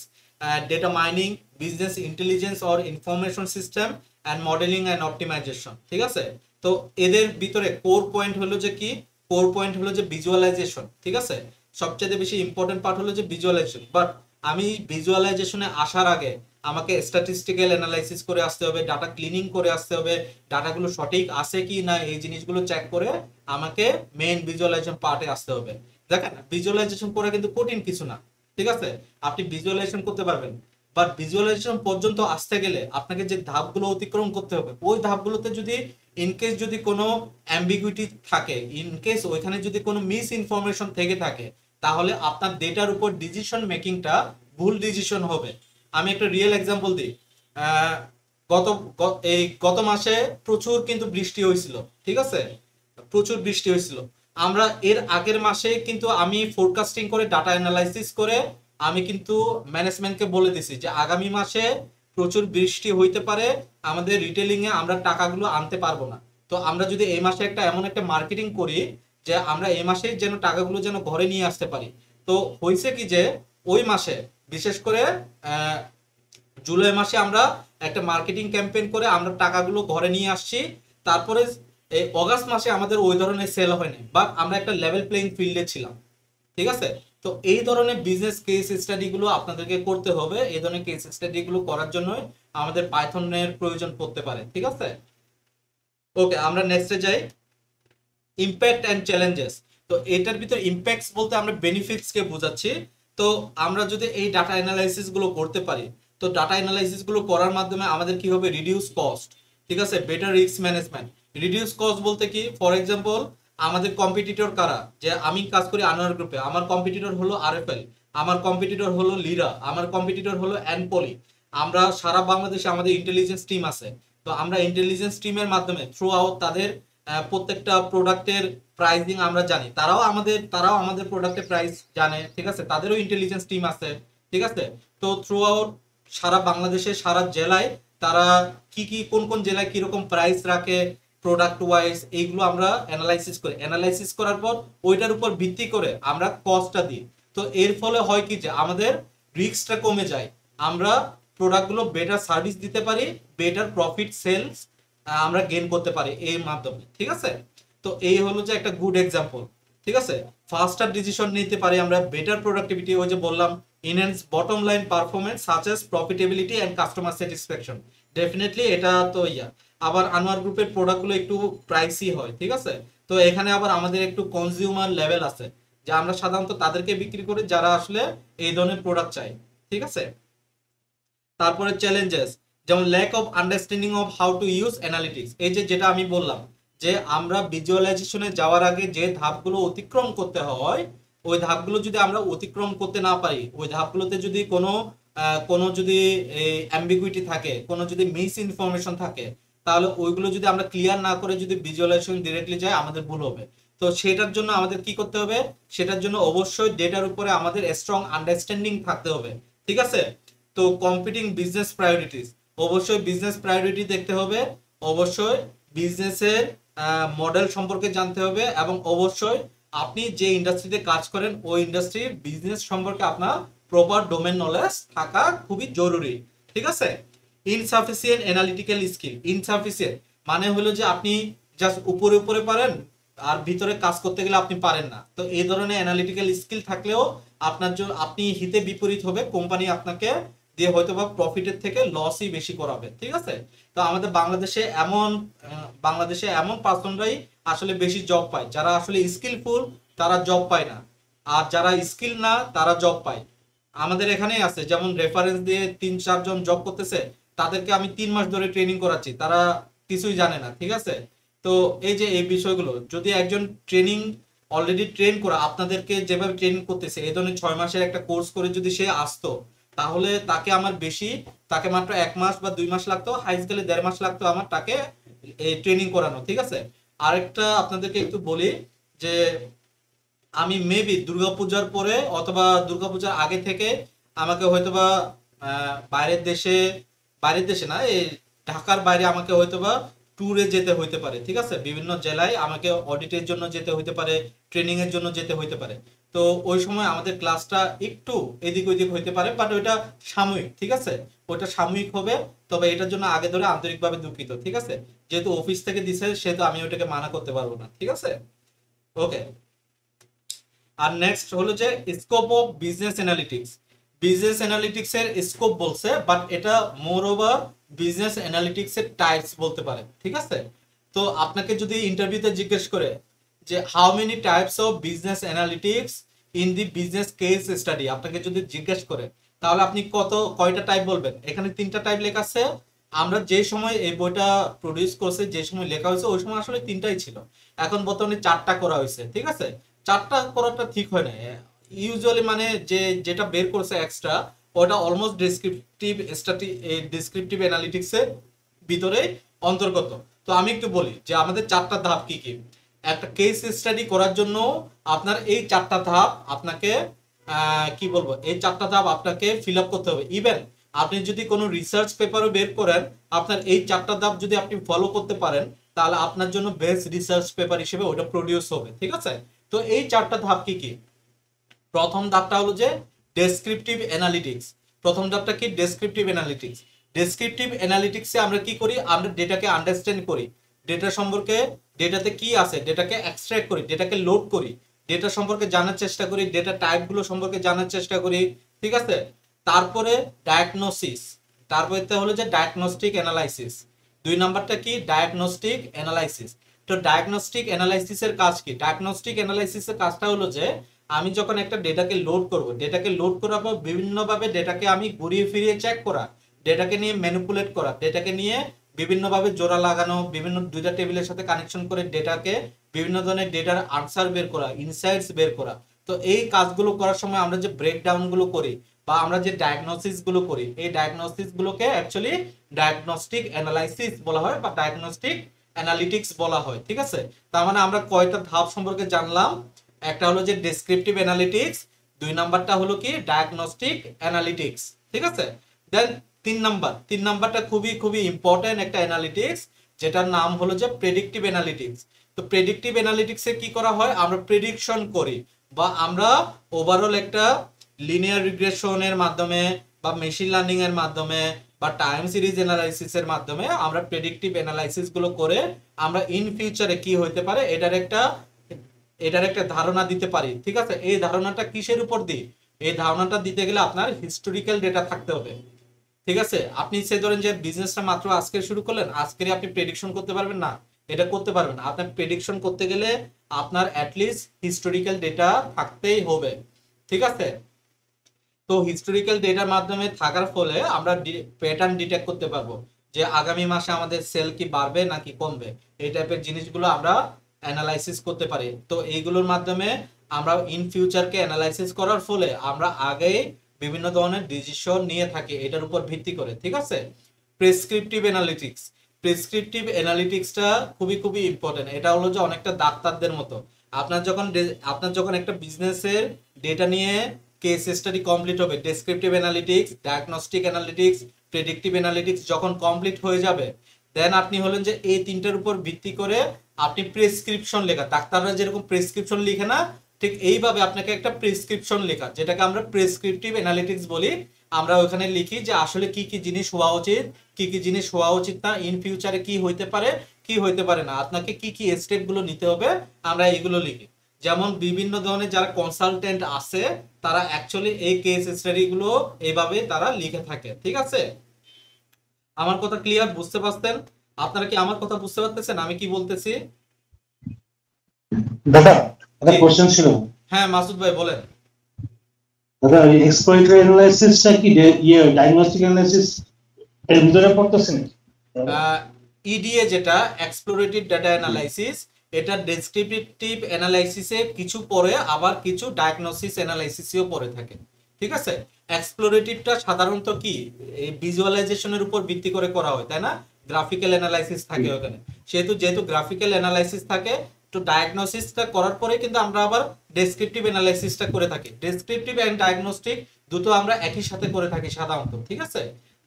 data mining, business intelligence or information system and modelling and optimisation. ঠিক আছে, তো এদের ভিতরে কোর পয়েন্ট হলো যে কি, কোর পয়েন্ট হলো যে ভিজুয়ালাইজেশন। ঠিক আছে, সবচেয়ে বেশি ইম্পর্টেন্ট পার্ট হলো যে ভিজুয়ালাইজেশন, বাট আমি ভিজুয়ালাইজেশনে আসার আগে আমাকে স্ট্যাটিস্টিক্যাল অ্যানালাইসিস করে আসতে হবে, ডাটা ক্লিনিং করে আসতে হবে, ডাটাগুলো সঠিক আছে কি না এই জিনিসগুলো চেক করে আমাকে মেইন ভিজুয়ালাইজেশন পার্টে আসতে হবে। দেখেন ভিজুয়ালাইজেশন করা কিন্তু কঠিন কিছু না। ঠিক আছে, আপনি ভিজুয়ালাইজেশন করতে পারবেন, বাট ভিজুয়ালাইজেশন পর্যন্ত আসতে গেলে আপনাকে যে ধাপগুলো অতিক্রম করতে হবে, ওই ধাপগুলোতে যদি ইনকেস যদি কোনো অ্যাম্বিগুইটি থাকে, ইনকেস ওইখানে যদি কোনো মিস ইনফরমেশন থেকে থাকে, তাহলে আপনার ডেটার উপর ডিসিশন মেকিংটা ভুল ডিসিশন হবে। আমি একটা রিয়েল এক্সাম্পল দিই, গত মাসে প্রচুর কিন্তু বৃষ্টি হয়েছিল। ঠিক আছে, প্রচুর বৃষ্টি হয়েছিল, আমরা এর আগের মাসে কিন্তু আমি ফোরকাস্টিং করে ডাটা অ্যানালাইসিস করে আমি কিন্তু ম্যানেজমেন্টকে বলে দিছি যে আগামী মাসে প্রচুর বৃষ্টি হইতে পারে, আমাদের রিটেলিং এ আমরা টাকাগুলো আনতে পারবো না। তো আমরা যদি এই মাসে একটা এমন একটা মার্কেটিং করি যে আমরা এই মাসে যেন টাকাগুলো যেন ঘরে নিয়ে আসতে পারি। তো হয়েছে কি যে ওই মাসে বিশেষ করে আহ, জুলাই মাসে আমরা একটা মার্কেটিং ক্যাম্পেইন করে আমরা টাকাগুলো ঘরে নিয়ে আসছি। তারপরে এই অগাস্ট মাসে আমাদের ওই ধরনের সেল হয়নি, বাট আমরা একটা লেভেল প্লেইং ফিল্ডে ছিলাম। ঠিক আছে? তো এই ধরনের বিজনেস কেস স্টাডি গুলো আপনাদেরকে করতে হবে। এই ধরনের কেস স্টাডি গুলো করার জন্য আমাদের পাইথনের প্রয়োজন পড়তে পারে। ঠিক আছে? ওকে, আমরা নেক্সটে যাই। Impact and challenges. তো এটার ভিতর ইম্প্যাক্টস বলতে আমরা বেনিফিটস কে বোঝাচ্ছি। তো আমরা যদি এই ডাটা অ্যানালাইসিস গুলো করতে পারি, তো ডাটা অ্যানালাইসিস গুলো করার মাধ্যমে আমাদের কি হবে? Reduce cost. ঠিক আছে? Better risk management. Reduce cost বলতে কি? ফর এক্সাম্পল, আমাদের কম্পিটিটর কারা? যে আমি কাজ করি আনোয়ার গ্রুপে, আমার কম্পিটিটর হলো আরএফএল, আমার কম্পিটিটর হলো লিরা, আমার কম্পিটিটর হলো অ্যানপলি। আমরা সারা বাংলাদেশে আমাদের ইন্টেলিজেন্স টিম আছে। তো আমরা ইন্টেলিজেন্স টিমের মাধ্যমে থ্রু আউট তাদের প্রত্যেকটা প্রোডাক্টের প্রাইসিং আমরা জানি, তারাও আমাদের প্রোডাক্টের প্রাইস জানে। ঠিক আছে? তাদেরও ইন্টেলিজেন্স টিম আছে। ঠিক আছে? তো থ্রু আউট সারা বাংলাদেশে সারা জেলায় তারা কি কোন কোন জেলায় কিরকম প্রাইস রাখে প্রোডাক্ট ওয়াইজ, এইগুলো আমরা অ্যানালাইসিস করি। অ্যানালাইসিস করার পর ওইটার উপর ভিত্তি করে আমরা কস্টটা দিই। তো এর ফলে হয় কি যে আমাদের রিস্কটা কমে যায়, আমরা প্রোডাক্টগুলো বেটার সার্ভিস দিতে পারি, বেটার প্রফিট সেলস আমরা গেইন করতে পারি এই মাধ্যমে। ঠিক আছে? তো এই হলো যে একটা গুড এক্সাম্পল। ঠিক আছে? ফাস্টার ডিসিশন নিতে পারি আমরা, বেটার প্রোডাক্টিভিটি, ওই যে বললাম enhance bottom line performance such as profitability and customer satisfaction. Definitely এটা তো আবার আনোয়ার গ্রুপের প্রোডাক্টগুলো একটু প্রাইসি হয়। ঠিক আছে? তো এখানে আবার আমাদের একটু কনজিউমার লেভেল আছে, যে আমরা সাধারণত তাদেরকে বিক্রি করি যারা আসলে এই ধরনের প্রোডাক্ট চাই। ঠিক আছে? তারপরে চ্যালেঞ্জেস, যেমন lack of understanding of how to use analytics. এই যে যেটা আমি বললাম যে আমরা ভিজুয়ালাইজেশনে যাওয়ার আগে যে ধাপগুলো অতিক্রম করতে হয়, ওই ধাপগুলো যদি আমরা অতিক্রম করতে না পারি, ওই ধাপগুলোতে যদি কোনো যদি অ্যাম্বিগুইটি থাকে, কোনো যদি মিস ইনফরমেশন থাকে, তাহলে ওইগুলো যদি আমরা ক্লিয়ার না করে যদি ভিজুয়ালাইজেশন ডিরেক্টলি যায়, আমাদের ভুল হবে। তো সেটার জন্য আমাদের কি করতে হবে? সেটার জন্য অবশ্যই ডেটার উপরে আমাদের স্ট্রং আন্ডারস্ট্যান্ডিং থাকতে হবে। ঠিক আছে? তো কম্পিটিং বিজনেস প্রায়োরিটিস, অবশ্যই বিজনেস প্রায়োরিটি দেখতে হবে, অবশ্যই বিজনেসের মডেল সম্পর্কে জানতে হবে, এবং অবশ্যই আপনি যে ইন্ডাস্ট্রিতে কাজ করেন ওই ইন্ডাস্ট্রির বিজনেস সম্পর্কে আপনার প্রপার ডোমেন নলেজ থাকা খুবই জরুরি। ঠিক আছে? Insufficient analytical skill. ইনসাফিসিয়েন্ট মানে হলো যে আপনি জাস্ট উপরে উপরে পারেন, আর ভিতরে কাজ করতে গেলে আপনি পারেন না। তো এই ধরনের অ্যানালিটিক্যাল স্কিল থাকলেও আপনার জন্য আপনি হিতে বিপরীত হবে, কোম্পানি আপনাকে দিয়ে হয়তো বা প্রফিটের থেকে লসই বেশি করাবে। ঠিক আছে? তো আমাদের বাংলাদেশে এমন পার্সনরাই আসলে বেশি জব পায়, যারা আসলে স্কিলফুল তারা জব পায় না, আর যারা স্কিল না তারা জব পায়। আমাদের এখানেই আছে, যেমন রেফারেন্স দিয়ে 3-4 জন জব করতেছে, তাদেরকে আমি 3 মাস ধরে ট্রেনিং করাচ্ছি, তারা কিছুই জানে না। ঠিক আছে? তো এই যে এই বিষয়গুলো যদি একজন ট্রেনিং অলরেডি ট্রেন করা আপনাদেরকে যেভাবে ট্রেনিং করতেছে, এই ধরনের 6 মাসের একটা কোর্স করে যদি সে আসতো, তাহলে তাকে মাত্র 1 মাস বা 2 মাস লাগতো, হাই স্কেলে 1.5 মাস লাগতো আমার তাকে এই ট্রেনিং করানো। ঠিক আছে? আরেকটা আপনাদেরকে একটু বলি যে আমি মেবি দুর্গাপূজার পরে অথবা দুর্গাপূজার আগে থেকে আমাকে হয়তোবা বাইরের দেশে না, এই ঢাকার বাইরে আমাকে হয়তোবা ট্যুরে যেতে হইতে পারে। ঠিক আছে? বিভিন্ন জেলায় আমাকে অডিটের জন্য যেতে হইতে পারে, ট্রেনিং এর জন্য যেতে হইতে পারে। তো ওই সময় আমাদের ক্লাসটা একটু এদিক ওইদিক হইতে পারে, বাট ওইটা সাময়িক। ঠিক আছে? ওইটা সাময়িক হবে, তবে এটার জন্য আগে ধরে আন্তরিকভাবে দুঃখিত। ঠিক আছে? যেহেতু অফিস থেকে দিছে সেহেতু আমি ওইটাকে মানা করতে পারবো না। ঠিক আছে? ওকে। আর নেক্সট হলো যে scope of business analytics. Business analytics এর স্কোপ বলছে, বাট এটা মোর ওভার বিজনেস অ্যানালিটিক্স এর টাইপস বলতে পারে। ঠিক আছে? তো আপনাকে যদি ইন্টারভিউতে জিজ্ঞেস করে যে how many types of business analytics in the business case study, আপনাকে যদি জিজ্ঞেস করে, তাহলে আপনি কয়টা টাইপ বলবেন? এখানে 3টা টাইপ লেখা আছে। আমরা যে সময় এই বইটা প্রডিউস করছে, যে সময় লেখা হয়েছে, ওই সময় আসলে 3টাই ছিল। এখন বর্তমানে 4টা করা হয়েছে। ঠিক আছে? 4টা করাটা ঠিক হয় না। ইউজুয়ালি মানে যেটা বের করছে এক্সট্রা, ওটা অলমোস্ট ডিসক্রিপটিভ অ্যানালিটিক্স এর ভিতরে অন্তর্গত। তো আমি একটু বলি যে আমাদের 4টা ধাপ কি কি। একটা কেস স্টাডি করার জন্য আপনার এই 4টা ধাপ আপনাকে কি বলবো, এই 4টা ধাপ আপনাকে ফিল আপ করতে হবে। ইভেন আপনি যদি কোনো রিসার্চ পেপারও বের করেন, আপনার এই 4টা ধাপ যদি আপনি ফলো করতে পারেন, তাহলে আপনার জন্য বেস্ট রিসার্চ পেপার হিসেবে ওটা প্রডিউস হবে। ঠিক আছে, তো এই 4টা ধাপ কি কি? প্রথম ধাপটা হলো যে ডেসক্রিপটিভ অ্যানালিটিক্স। প্রথম ধাপটা কি? Descriptive analytics. ডেসক্রিপটিভ অ্যানালিটিক্সে আমরা কি করি? আমরা ডেটাকে আন্ডারস্ট্যান্ড করি, ডেটা সম্পর্কে, ডেটাতে কি আছে, ডেটাকে এক্সট্রাক্ট করি, ডেটাকে লোড করি, ডেটা সম্পর্কে জানার চেষ্টা করি, ডেটা টাইপগুলো সম্পর্কে জানার চেষ্টা করি। ঠিক আছে, তারপরে ডায়াগনোসিস, তারপরে হলো যে ডায়াগনস্টিক অ্যানালাইসিস। 2 নাম্বারটা কি? Diagnostic analysis. তো ডায়াগনস্টিক অ্যানালাইসিসের কাজ কি? ডায়াগনস্টিক অ্যানালাইসিসের কাজটা হলো যে আমি যখন একটা ডেটাকে লোড করব, ডেটাকে লোড করার পর বিভিন্নভাবে ডেটাকে আমি ঘুরিয়ে ফিরিয়ে চেক করা, ডেটাকে নিয়ে ম্যানিপুলেট করা, ডেটাকে নিয়ে বিভিন্নভাবে জোড়া লাগানো, বিভিন্ন দুইটা টেবিলের সাথে কানেকশন করে ডেটাকে বিভিন্ন ধরনের ডেটার আনসার বের করা, ইনসাইটস বের করা। তো এই কাজগুলো করার সময় আমরা যে ব্রেকডাউন গুলো করি বা আমরা যে ডায়াগনোসিস গুলো করি, এই ডায়াগনোসিস গুলোকে অ্যাকচুয়ালি ডায়াগনস্টিক অ্যানালাইসিস বলা হয় বা ডায়াগনস্টিক অ্যানালিটিক্স বলা হয়। ঠিক আছে, তার মানে আমরা কয়টা ধাপ সম্পর্কে জানলাম? একটা হলো যে ডেসক্রিপটিভ অ্যানালিটিক্স, 2 নাম্বারটা হলো কি? Diagnostic analytics. ঠিক আছে, দেন 3 নাম্বারটা খুবই খুবই ইম্পর্টেন্ট একটা অ্যানালিটিক্স, যেটার নাম হলো যে প্রেডিক্টিভ অ্যানালিটিক্স। তো প্রেডিক্টিভ অ্যানালিটিক্সে কি করা হয়? আমরা প্রেডিকশন করি বা আমরা ওভারঅল একটা লিনিয়ার রিগ্রেশনের মাধ্যমে বা মেশিন লার্নিং এর মাধ্যমে বা টাইম সিরিজ অ্যানালাইসিস এর মাধ্যমে আমরা প্রেডিক্টিভ অ্যানালাইসিস গুলো করে আমরা ইন ফিউচারে কি হইতে পারে এটার একটা ধারণা দিতে পারি। ঠিক আছে, এই ধারণাটা কিসের উপর দিই? এই ধারণাটা দিতে গেলে আপনার হিস্টোরিক্যাল ডেটা থাকতে হবে। ঠিক আছে, আপনি সে ধরেন যে বিজনেসটা মাত্র আজকে শুরু করলেন, আজকে আপনি প্রেডিকশন করতে পারবেন না, এটা করতে পারবেন না। আপনার প্রেডিকশন করতে গেলে আপনার অ্যাটলিস্ট হিস্টোরিক্যাল ডেটা থাকতেই হবে। ঠিক আছে, তো হিস্টোরিক্যাল ডেটার মাধ্যমে থাকার ফলে আমরা প্যাটার্ন ডিটেক্ট করতে পারবো যে আগামী মাসে আমাদের সেল কি বাড়বে নাকি কমবে, এই টাইপের জিনিসগুলো আমরা অ্যানালাইসিস করতে পারি। তো এইগুলোর মাধ্যমে আমরা ইন ফিউচারকে অ্যানালাইসিস করার ফলে আমরা আগে বিভিন্ন ধরনের ডিসিশন নিয়ে থাকি এটার উপর ভিত্তি করে। ঠিক আছে, প্রেসক্রিপটিভ অ্যানালিটিক্স। প্রেসক্রিপটিভ অ্যানালিটিক্সটা খুবই খুবই ইম্পর্টেন্ট। এটা হলো যে অনেকটা ডাক্তারদের মতো। আপনার যখন একটা বিজনেসের ডেটা নিয়ে কেস স্টাডি কমপ্লিট হবে, descriptive analytics, diagnostic analytics, predictive analytics যখন কমপ্লিট হয়ে যাবে, দেন আপনি হলেন যে এই 3টার উপর ভিত্তি করে আপনি প্রেসক্রিপশন লেখা, ডাক্তাররা যেরকম প্রেসক্রিপশন লিখে না, ঠিক এইভাবে আপনাকে একটা প্রেসক্রিপশন লেখা, যেটাকে আমরা প্রেসক্রিপটিভ অ্যানালিটিক্স বলি। আমরা ওখানে লিখি যে আসলে কি কি জিনিস হওয়া উচিত, কি কি জিনিস হওয়া উচিত না, ইন ফিউচারে কি হইতে পারে, কি হইতে পারে না, আপনাকে কি কি স্টেপ গুলো নিতে হবে, আমরা এইগুলো লিখি। যেমন বিভিন্ন ধরনের যারা কনসালটেন্ট আছে, তারা অ্যাকচুয়ালি এই কেস স্টাডি গুলো এইভাবে তারা লিখে থাকে। ঠিক আছে, আমার কথা ক্লিয়ার? বুঝতে পারছেন? আপনারা কি আমার কথা বুঝতে পারতেছেন আমি কি বলতেছি? দাদা একটা জি। কোশ্চেন ছিল। হ্যাঁ মাসুদ ভাই বলেন। দাদা এই এক্সপ্লোরেটরি অ্যানালাইসিসটা কি ডায়াগনস্টিক অ্যানালাইসিস এর ভিতরে পড়তেছে নাকি? ইডিএ যেটা এক্সপ্লোরেটিভ ডাটা অ্যানালাইসিস, এটা ডেসক্রিপটিভ অ্যানালাইসিসে কিছু পড়ে, আবার কিছু ডায়াগনোসিস অ্যানালাইসিসেও পড়ে থাকে। ঠিক আছে, এক্সপ্লোরেটিভটা সাধারণত কি এই ভিজুয়ালাইজেশনের উপর ভিত্তি করে করা হয়, তাই না? গ্রাফিক্যাল অ্যানালাইসিস থাকে ওখানে, যেহেতু গ্রাফিক্যাল অ্যানালাইসিস থাকে, তো ডায়াগনোসিসটা করার পরে কিন্তু আমরা আবার ডেসক্রিপটিভ অ্যানালাইসিসটা করে থাকি। ডেসক্রিপটিভ এন্ড ডায়াগনস্টিক দুটো আমরা একই সাথে করে থাকি সাধারণত। ঠিক আছে,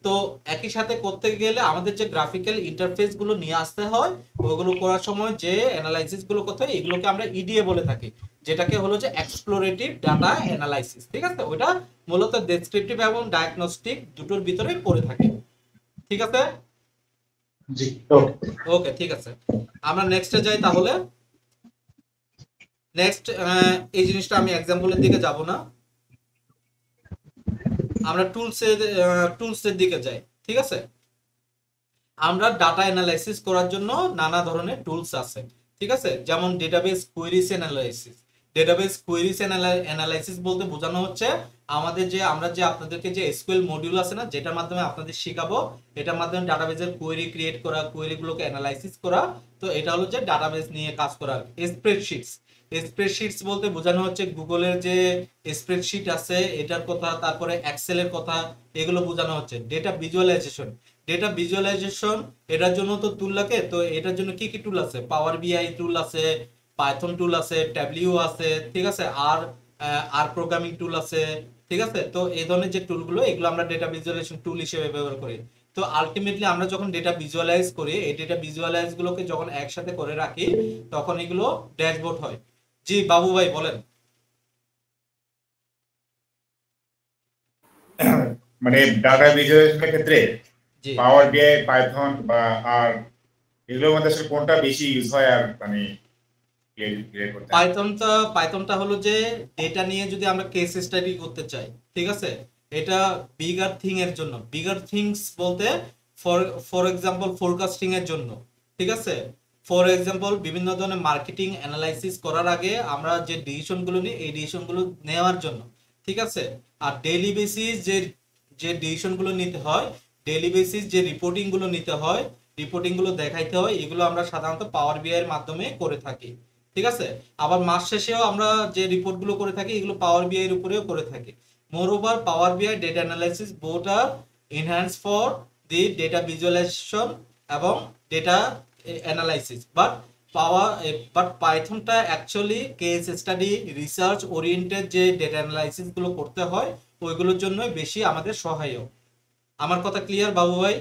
তো একই সাথে করতে গেলে আমাদের যে গ্রাফিক্যাল ইন্টারফেস গুলো নিয়ে আসতে হয়, ওগুলো করার সময় যে অ্যানালাইসিস গুলো করতে হয়, এগুলোকে আমরা ইডিএ বলে থাকি, যেটাকে হলো যে এক্সপ্লোরেটিভ ডাটা অ্যানালাইসিস। ঠিক আছে, ওটা মূলত ডেসক্রিপটিভ এবং ডায়াগনস্টিক দুটোর ভিতরে পড়ে থাকে। ঠিক আছে, জি ওকে। ওকে ঠিক আছে, আমরা নেক্সটে যাই তাহলে। নেক্সট এই জিনিসটা আমি এক্সাম্পলের দিকে যাব না, আমরা টুলসের দিকে যাই। ঠিক আছে, আমরা ডাটা অ্যানালাইসিস করার জন্য নানা ধরনের টুলস আছে। ঠিক আছে, যেমন ডেটাবেস কুয়েরিজ অ্যানালাইসিস। ডেটাবেস কুয়েরিজ অ্যানালাইসিস বলতে বোঝানো হচ্ছে আমরা যে আপনাদেরকে যে এসকিউএল মডিউল আছে না, যেটার মাধ্যমে আপনাদের শেখাবো, এটার মাধ্যমে ডাটাবেসের কোয়েরি ক্রিয়েট করা, কোয়েরিগুলোকে অ্যানালাইসিস করা। তো এটা হলো যে ডাটাবেস নিয়ে কাজ করার। স্প্রেডশিটস বলতে বোঝানো হচ্ছে গুগলের যে স্প্রেডশিট আছে এটার কথা, তারপরে এক্সেলের কথা, এগুলো বোঝানো হচ্ছে। ডেটা ভিজুয়ালাইজেশন এটার জন্য তো টুল লাগে। তো এটার জন্য কি কি টুল আছে? পাওয়ার বিআই টুল আছে, পাইথন টুল আছে, ট্যাবলিও আছে। ঠিক আছে, আর আর প্রোগ্রামিং টুল আছে, ঠিক আছে। তো এই ধরনের যে টুলগুলো, এগুলো আমরা ডেটা ভিজুয়ালাইজেশন টুল হিসেবে ব্যবহার করি। তো আলটিমেটলি আমরা যখন ডেটা ভিজুয়ালাইজ করি, এই ডেটা ভিজুয়ালাইজ গুলোকে যখন একসাথে করে রাখি, তখন এগুলো ড্যাশবোর্ড হয়। জি বাবু ভাই বলেন। মানে ডাটা ভিজুয়ালাইজেশনের ক্ষেত্রে জি পাওয়ার বিআই, পাইথন বা আর এগুলোর মধ্যে আসলে কোনটা বেশি ইউজ হয় আর মানে ক্লিয়ার করতে হয়? পাইথনটা হলো যে ডেটা নিয়ে যদি আমরা কেস স্টাডি করতে চাই, ঠিক আছে, এটা বিগার থিং এর জন্য, বিগার থিংস বলতে ফর ফর এক্সাম্পল ফোরকাস্টিং এর জন্য, ঠিক আছে। ফর এক্সাম্পল বিভিন্ন ধরনের মার্কেটিং অ্যানালাইসিস করার আগে আমরা যে ডিসিশন গুলো নিই, এই ডিসিশন গুলো নেওয়ার জন্য, ঠিক আছে। আর ডেইলি বেসিস যে যে ডিসিশন গুলো নিতে হয়, ডেইলি বেসিস যে রিপোর্টিং গুলো নিতে হয়, রিপোর্টিং গুলো দেখাইতে হয়, এগুলো আমরা সাধারণত পাওয়ার বিআই এর মাধ্যমে করে থাকি, ঠিক আছে। আবার মাস শেষেও আমরা যে রিপোর্ট গুলো করে থাকি, এগুলো পাওয়ার বিআই এর উপরেও করে থাকি। মোর over power BI data analysis both are enhance for the data visualization এবং ডেটা অ্যানালাইসিস, বাট পাইথনটা actually case study research oriented যে ডেটা অ্যানালাইসিস গুলো করতে হয়, ওইগুলোর জন্য বেশি আমাদের সহায়ক। আমার কথা ক্লিয়ার বাবু ভাই?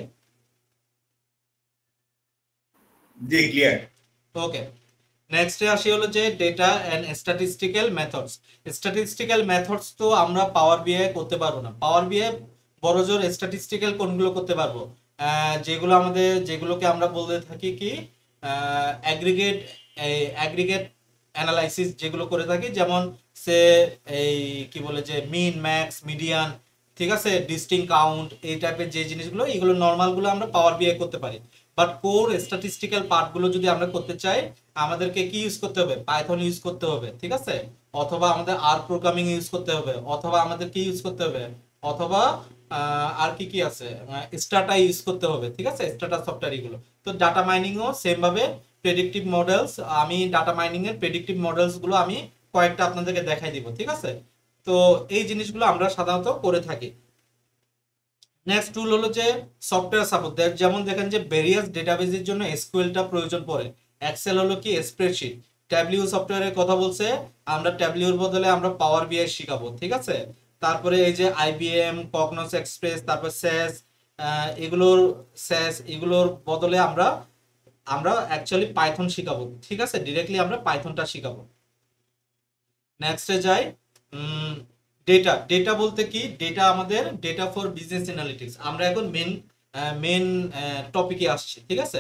জি ক্লিয়ার। ওকে, নেক্সটে আসি হলো যে data and statistical methods. Statistical methods তো আমরা পাওয়ার বিআই করতে পারবো না। পাওয়ার বিআই বড়জোর স্ট্যাটিস্টিক্যাল কোনগুলো করতে পারবো, যেগুলোকে আমরা বলতে থাকি কি অ্যাগ্রিগেট অ্যাগ্রিগেট অ্যানালাইসিস যেগুলো করে থাকি, যেমন সে এই কি বলে যে মিন, ম্যাক্স, মিডিয়ান, ঠিক আছে, ডিস্টিং কাউন্ট, এই টাইপের যে জিনিসগুলো, এগুলো নর্মালগুলো আমরা পাওয়ার বিআই করতে পারি। বাট কোর স্ট্যাটিস্টিক্যাল পার্টগুলো যদি আমরা করতে চাই, আমাদেরকে কি ইউজ করতে হবে? পাইথন ইউজ করতে হবে, ঠিক আছে। অথবা আমাদের আর প্রোগ্রামিং ইউজ করতে হবে, অথবা আমাদের কি ইউজ করতে হবে, অথবা আর কি কি আছে, স্টাটা ইউজ করতে হবে, ঠিক আছে, স্টাটা সফটওয়্যার এগুলো। তো ডাটা মাইনিংও সেম ভাবে প্রেডিক্টিভ মডেলস, আমি ডাটা মাইনিং এর প্রেডিক্টিভ মডেলস গুলো আমি কয়েকটা আপনাদেরকে দেখাই দিব, ঠিক আছে। তো এই জিনিসগুলো আমরা সাধারণত করে থাকি। নেক্সট টুল হলো যে সফটওয়্যার সাপোর্ট, যেমন দেখেন যে ভেরিয়াস ডেটাবেজের জন্য এসকিউএলটা প্রয়োজন পড়ে। এক্সেল হলো কি স্প্রেডশিট। ট্যাবলিউ সফটওয়্যারের কথা বলছে, আমরা ট্যাবলিউর বদলে আমরা পাওয়ার বিআই শিখাবো, ঠিক আছে। তারপরে এই যে আইবিএম, কগনোস এক্সপ্রেস, তারপর স্যাস, এগুলোর বদলে আমরা আমরা অ্যাকচুয়ালি পাইথন শিখাবো, ঠিক আছে, ডিরেক্টলি আমরা পাইথনটা শিখাবো। নেক্সটে যাই, ডেটা। ডেটা বলতে কি, ডেটা আমাদের ডেটা ফর বিজনেস অ্যানালিটিক্স। আমরা এখন মেন টপিকে আসছি, ঠিক আছে।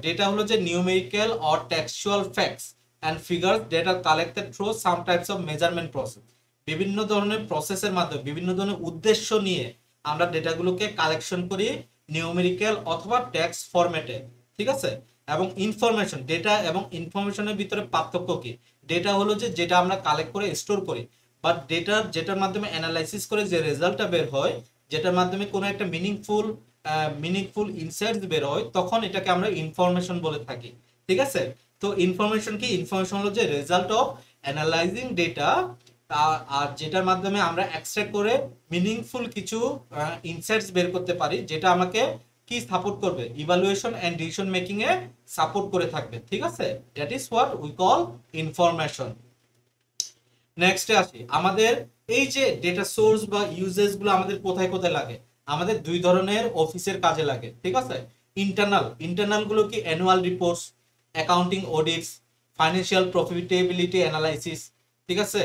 ডেটা হলো যে numerical or textual facts and figure data collected through some types of measurement process. বিভিন্ন ধরনের প্রসেসের মাধ্যমে, বিভিন্ন ধরনের উদ্দেশ্য নিয়ে আমরা ডেটাগুলোকে কালেকশন করি নিউমেরিক্যাল অথবা টেক্সট ফরম্যাটে, ঠিক আছে। এবং ইনফরমেশন, ডেটা এবং ইনফরমেশনের ভিতরে পার্থক্য কি? ডেটা হলো যে যেটা আমরা কালেক্ট করে স্টোর করি, বাট যেটার মাধ্যমে অ্যানালাইসিস করে যে রেজাল্টটা বের হয়, যেটার মাধ্যমে কোনো একটা মিনিংফুল ইনসাইটস বের হয়, তখন এটাকে আমরা ইনফরমেশন বলে থাকি, ঠিক আছে। তো ইনফরমেশন কি? ইনফরমেশন হলো যে রেজাল্ট অফ অ্যানালাইজিং ডেটা, আর যেটার মাধ্যমে আমরা এক্সট্রাক্ট করে মিনিংফুল কিছু ইনসাইটস বের করতে পারি, যেটা আমাকে কি সাপোর্ট করবে? ইভালুয়েশন এন্ড ডিসিশন মেকিং এ সাপোর্ট করে থাকবে, ঠিক আছে। That is what we call information. নেক্সটে আসি, আমাদের এই যে ডেটা সোর্স বা ইউজেস গুলো আমাদের কোথায় কোথায় লাগে? আমাদের দুই ধরনের অফিসের কাজে লাগে, ঠিক আছে। ইন্টারনাল গুলো কি? Annual reports, accounting audits, financial profitability analysis, ঠিক আছে,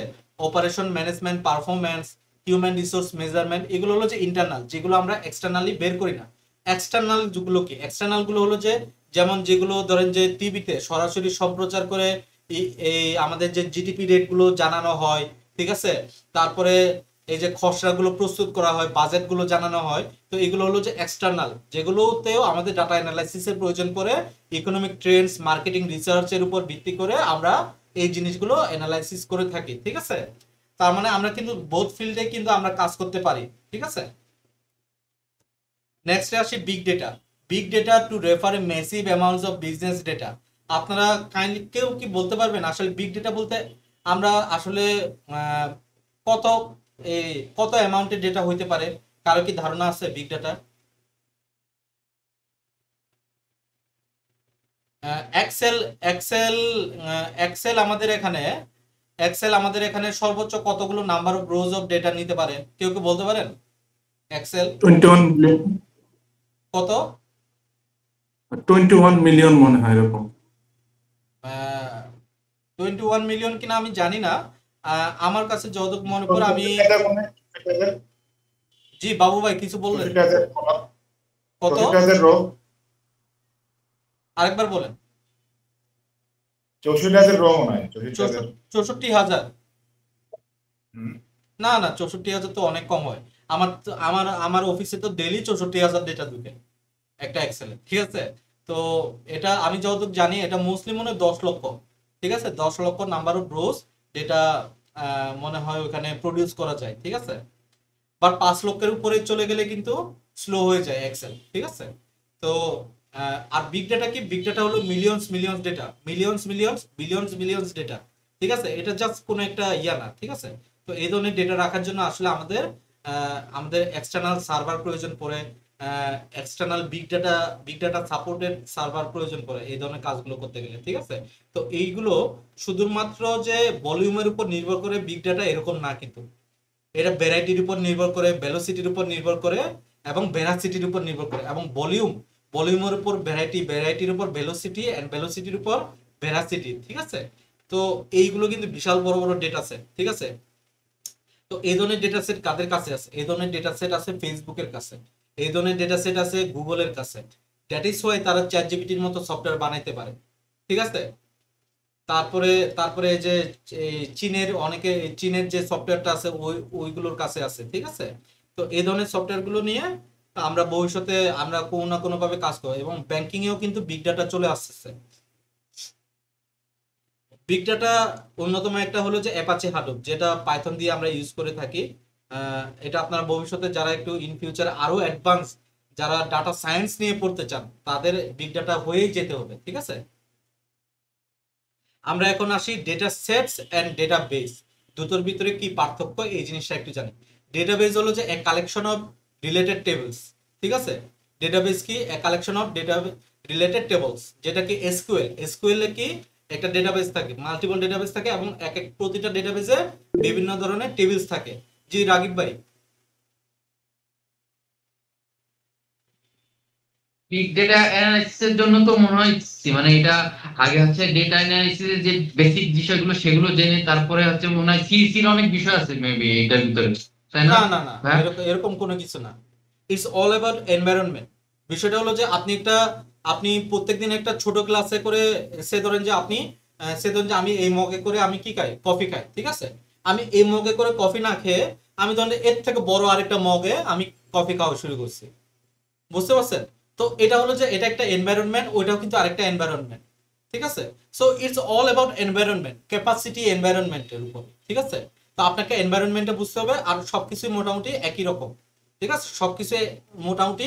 operation management, performance, human resource measurement, এগুলো হলো যে ইন্টারনাল, যেগুলো আমরা এক্সটার্নালি বের করি না। এক্সটার্নাল যেগুলো কি? এক্সটার্নাল গুলো হলো যে, যেমন যেগুলো ধরেন যে টিভিতে সরাসরি সম্প্রচার করে এই আমাদের যে জিডিপি রেট গুলো জানানো হয়, ঠিক আছে। তারপরে এই যে খসড়া গুলো প্রস্তুত করা হয়, বাজেট গুলো জানানো হয়, তো এগুলো হলো যে এক্সটার্নাল, যেগুলোতেও আমাদের ডাটা অ্যানালাইসিসের প্রয়োজন পড়ে। ইকোনমিক ট্রেন্ডস, মার্কেটিং রিসার্চের উপর ভিত্তি করে আমরা এই জিনিসগুলো অ্যানালাইসিস করে থাকি, ঠিক আছে। তার মানে আমরা কিন্তু বোথ ফিল্ডে কিন্তু আমরা কাজ করতে পারি, ঠিক আছে। নেক্সটে আসি big data. Big data to refer a massive amounts of business data. আপনারা কাইন্ডলি কেউ কি বলতে পারবেন আসলে বিগ ডেটা বলতে আমরা আসলে কত কত অ্যামাউন্টের ডেটা হইতে পারে? কারো কি ধারণা আছে big data? Excel excel excel আমাদের এখানে এক্সেল আমাদের এখানে সর্বোচ্চ কতগুলো number of rows of data নিতে পারে, কেউ কি বলতে পারেন? এক্সেল 21 মিলিয়ন, কত? 21 মিলিয়ন মনে হয় এরকম। 21 মিলিয়ন কিনা আমি জানি না, আমার কাছে যতটুকু মনে পড়ে আমি, জি বাবু ভাই কিছু বললেন, কত? 64,000 রো, আরেকবার বলেন। 64,000 রো মনে হয়, 64,000। 64,000? হুম। না না, 64,000 তো অনেক কম হয়। আমার অফিসে তো ডেইলি 64,000 ডেটা ঢুকে একটা এক্সেলে, ঠিক আছে? তো এটা আমি যতটুকু জানি এটা মোস্টলি মনে হয় 10 লক্ষ, ঠিক আছে? 10 লক্ষ নাম্বার অফ রোজ যেটা মনে হয় ওখানে প্রডিউস করা যায়, ঠিক আছে? বাট 5 লক্ষের উপরে চলে গেলে কিন্তু স্লো হয়ে যায় এক্সেল, ঠিক আছে? তো আর বিগ ডাটা কি? বিগ ডাটা হলো millions millions data, millions millions billions billions data, ঠিক আছে? এটা জাস্ট কোনো একটা ইয়া না, ঠিক আছে? তো এই ধরনের ডেটা রাখার জন্য আসলে আমাদের এক্সটার্নাল সার্ভার প্রয়োজন পড়ে, external big data supported server প্রয়োজন পড়ে এই ধরনের কাজগুলো করতে গেলে, ঠিক আছে? তো এইগুলো শুধুমাত্র যে ভলিউমের উপর নির্ভর করে বিগ ডাটা এরকম না, কিন্তু এটা ভ্যারাইটির উপর নির্ভর করে, ভেলোসিটির উপর নির্ভর করে এবং ভেরাসিটির উপর নির্ভর করে, এবং ভলিউমের উপর ভ্যারাইটি, ভ্যারাইটির উপর ভেলোসিটি এন্ড ভেলোসিটির উপর ভেরাসিটি, ঠিক আছে? তো এইগুলো কিন্তু বিশাল বড় বড় ডেটা সেট, ঠিক আছে? তো এই ধরনের ডেটা সেট কাদের কাছে আছে? এই ধরনের ডেটা সেট আছে ফেসবুকের কাছে, এই ধরনের ডেটা সেট আছে গুগলের কাছে। দ্যাট ইজ ওয়াই তারা চ্যাট জিপিটির মতো সফটওয়্যার বানাইতে পারে, ঠিক আছে? তারপরে তারপরে এই যে চীনের যে সফটওয়্যারটা আছে ওইগুলোর কাছে আছে, ঠিক আছে? তো এই ধরনের সফটওয়্যার গুলো নিয়ে আমরা ভবিষ্যতে আমরা কোনো না কোনো ভাবে কাজ করব, এবং ব্যাংকিং এও কিন্তু বিগ ডাটা চলে আসছে। বিগ ডাটা অন্যতম একটা হলো যে অ্যাপাচি হাডুপ, যেটা পাইথন দিয়ে আমরা ইউজ করে থাকি। এটা আপনারা ভবিষ্যতে যারা একটু ইন ফিউচার আরো অ্যাডভান্স, যারা ডাটা সায়েন্স নিয়ে পড়তে চান তাদের বিগ ডাটা হয়েই যেতে হবে, ঠিক আছে? আমরা এখন আসি ডেটা সেটস এন্ড ডেটাবেস, দুটোর ভিতরে কি পার্থক্য এই জিনিসটা একটু জানি। ডেটাবেস হলো যে a collection of related tables, ঠিক আছে? ডেটাবেস কি? A collection of data related tables, যেটা কি এসকিউএল এ কি একটা ডেটাবেস থাকে, মাল্টিপল ডেটাবেস থাকে, এবং প্রতিটা ডেটাবেসে বিভিন্ন ধরনের টেবিলস থাকে। জি রাগিব ভাই। বিগ ডেটা অ্যানালাইসিসের জন্য তো মনে হয় মানে এটা আগে হচ্ছে ডেটা অ্যানালাইসিসের যে বেসিক বিষয়গুলো সেগুলো জেনে তারপরে হচ্ছে মনে হয় সিসির অনেক বিষয় আছে মেবি এটার ভিতরে, তাই না? না না না, হ্যাঁ? এরকম কোনো কিছু না। It's all about environment. বিষয়টা হলো যে আপনি প্রত্যেকদিন একটা ছোট গ্লাসে করে, সে ধরেন যে আমি এই মগে করে আমি কি খাই? কফি খাই, ঠিক আছে? আমি এই মগে করে কফি না খেয়ে আমি ধরেন এর থেকে বড় আরেকটা মগে আমি কফি খাওয়া শুরু করছি, বুঝতে পারছেন? তো এটা হলো যে এটা একটা এনভায়রনমেন্ট, ওইটাও কিন্তু আরেকটা এনভায়রনমেন্ট, ঠিক আছে? So it's all about environment, capacity এনভায়রনমেন্টের উপর, ঠিক আছে? তো আপনাকে এনভায়রনমেন্টটা বুঝতে হবে, আর সবকিছু মোটামুটি একই রকম, ঠিক আছে? সবকিছু মোটামুটি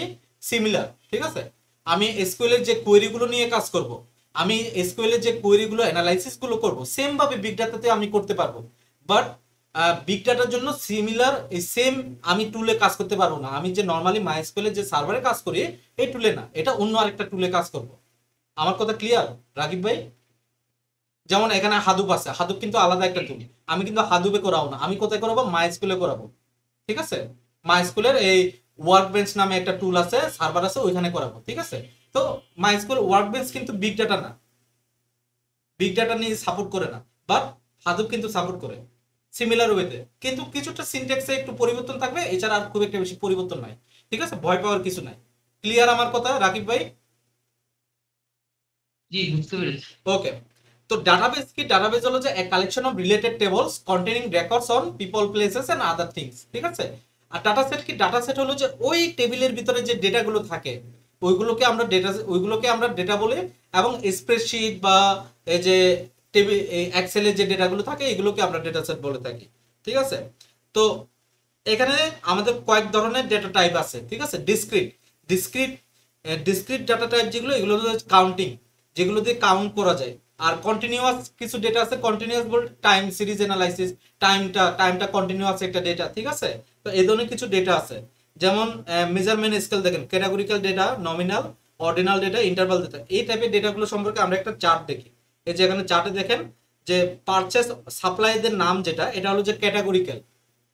সিমিলার, ঠিক আছে? আমি এসকিউএল এর যে কোয়েরি গুলো নিয়ে কাজ করব, আমি এসকিউএল এর যে কোয়েরি গুলো অ্যানালাইসিস গুলো করব, সেম ভাবে বিগ ডাটাতে আমি করতে পারবো। বাট বিগ ডাটার জন্য সিমিলার এই সেম আমি টুলে কাজ করতে পারবো না। আমি যে নর্মালি মাইস্কুয়েলে যে সার্ভারে কাজ করি এই টুলে না, এটা অন্য আরেকটা টুলে কাজ করব। আমার কথা ক্লিয়ার রাকিব ভাই? যেমন এখানে হাদুপ আছে, হাদুপ কিন্তু আলাদা একটা টুল, আমি কিন্তু হাদুপে করাবো না, আমি কোথায় করাবো? মাইস্কুয়েলে করাবো, ঠিক আছে? মাইস্কুয়েলের এই ওয়ার্কবেঞ্চ নামে একটা টুল আছে, সার্ভার আছে, ওইখানে করাবো, ঠিক আছে? তো মাইস্কুয়েল ওয়ার্কবেঞ্চ কিন্তু বিগ ডাটা না, বিগ ডাটা নিয়ে সাপোর্ট করে না, বাট হাদুপ কিন্তু সাপোর্ট করে সিমিলার ওয়েতে, কিন্তু কিছুটা সিনট্যাক্সে একটু পরিবর্তন থাকবে, এছাড়া আর খুব একটা বেশি পরিবর্তন নাই, ঠিক আছে? ভয় পাওয়ার কিছু নাই। ক্লিয়ার আমার কথা রাকিব ভাই? জি বুঝতে পেরেছি। ওকে। তো ডাটাবেস কি? ডাটাবেস হলো যে collection of related tables containing records on people, places and other things, ঠিক আছে? আর ডাটা সেট কি? ডাটা সেট হলো যে ওই টেবিলের ভিতরে যে ডেটাগুলো থাকে ওইগুলোকে আমরা ডেটা বলি, এবং স্প্রেডশিট বা এই যে টেবিল এক্সেলে যে ডেটাগুলো থাকে এগুলোকে আমরা ডেটা সেট বলে থাকি, ঠিক আছে? তো এখানে আমাদের কয়েক ধরনের ডেটা টাইপ আছে, ঠিক আছে? ডিসক্রিট ডাটা টাইপ যেগুলো, এগুলো হলো কাউন্টিং, যেগুলো দিয়ে কাউন্ট করা যায়। আর কন্টিনিউয়াস কিছু ডেটা আছে, কন্টিনিউয়াস বলতে টাইম সিরিজ অ্যানালাইসিস, টাইমটা কন্টিনিউয়াস একটা ডেটা, ঠিক আছে? তো এই ধরনের কিছু ডেটা আছে, যেমন মেজারমেন্ট স্কেল দেখেন, categorical data, nominal, ordinal data, interval data, এই টাইপের ডেটাগুলো সম্পর্কে আমরা একটা চার্ট দেখি। এই যে এখানে চার্টে দেখেন যে পারচেস সাপ্লাইদের নাম যেটা, এটা হলো যে ক্যাটাগরিক্যাল।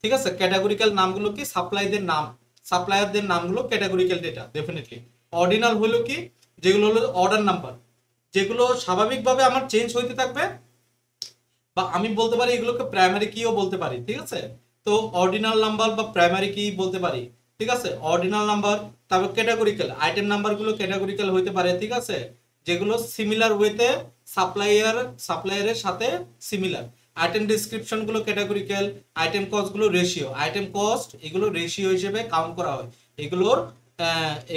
ঠিক আছে, ক্যাটাগরিক্যাল নামগুলো কি সাপ্লাইদের নাম, সাপ্লায়ারদের নামগুলো ক্যাটাগরিক্যাল ডেটা ডেফিনেটলি। অর্ডিনাল হলো কি, যেগুলো হলো অর্ডার নাম্বার, যেগুলো স্বাভাবিকভাবে আমার চেঞ্জ হইতে থাকবে, বা আমি বলতে পারি এগুলোকে প্রাইমারি কিও বলতে পারি। ঠিক আছে, তো অর্ডিনাল নাম্বার বা প্রাইমারি কি বলতে পারি। ঠিক আছে, অর্ডিনাল নাম্বার। তারপর ক্যাটাগরিক্যাল আইটেম নাম্বারগুলো ক্যাটাগরিক্যাল হইতে পারে। ঠিক আছে, যেগুলো সিমিলার ওয়েতে সাপ্লায়ারের সাথে সিমিলার। আইটেম ডেসক্রিপশন গুলো ক্যাটাগরিক্যাল, আইটেম কস্ট গুলো রেশিও, আইটেম কস্ট এগুলো রেশিও হিসেবে কাউন্ট করা হয়।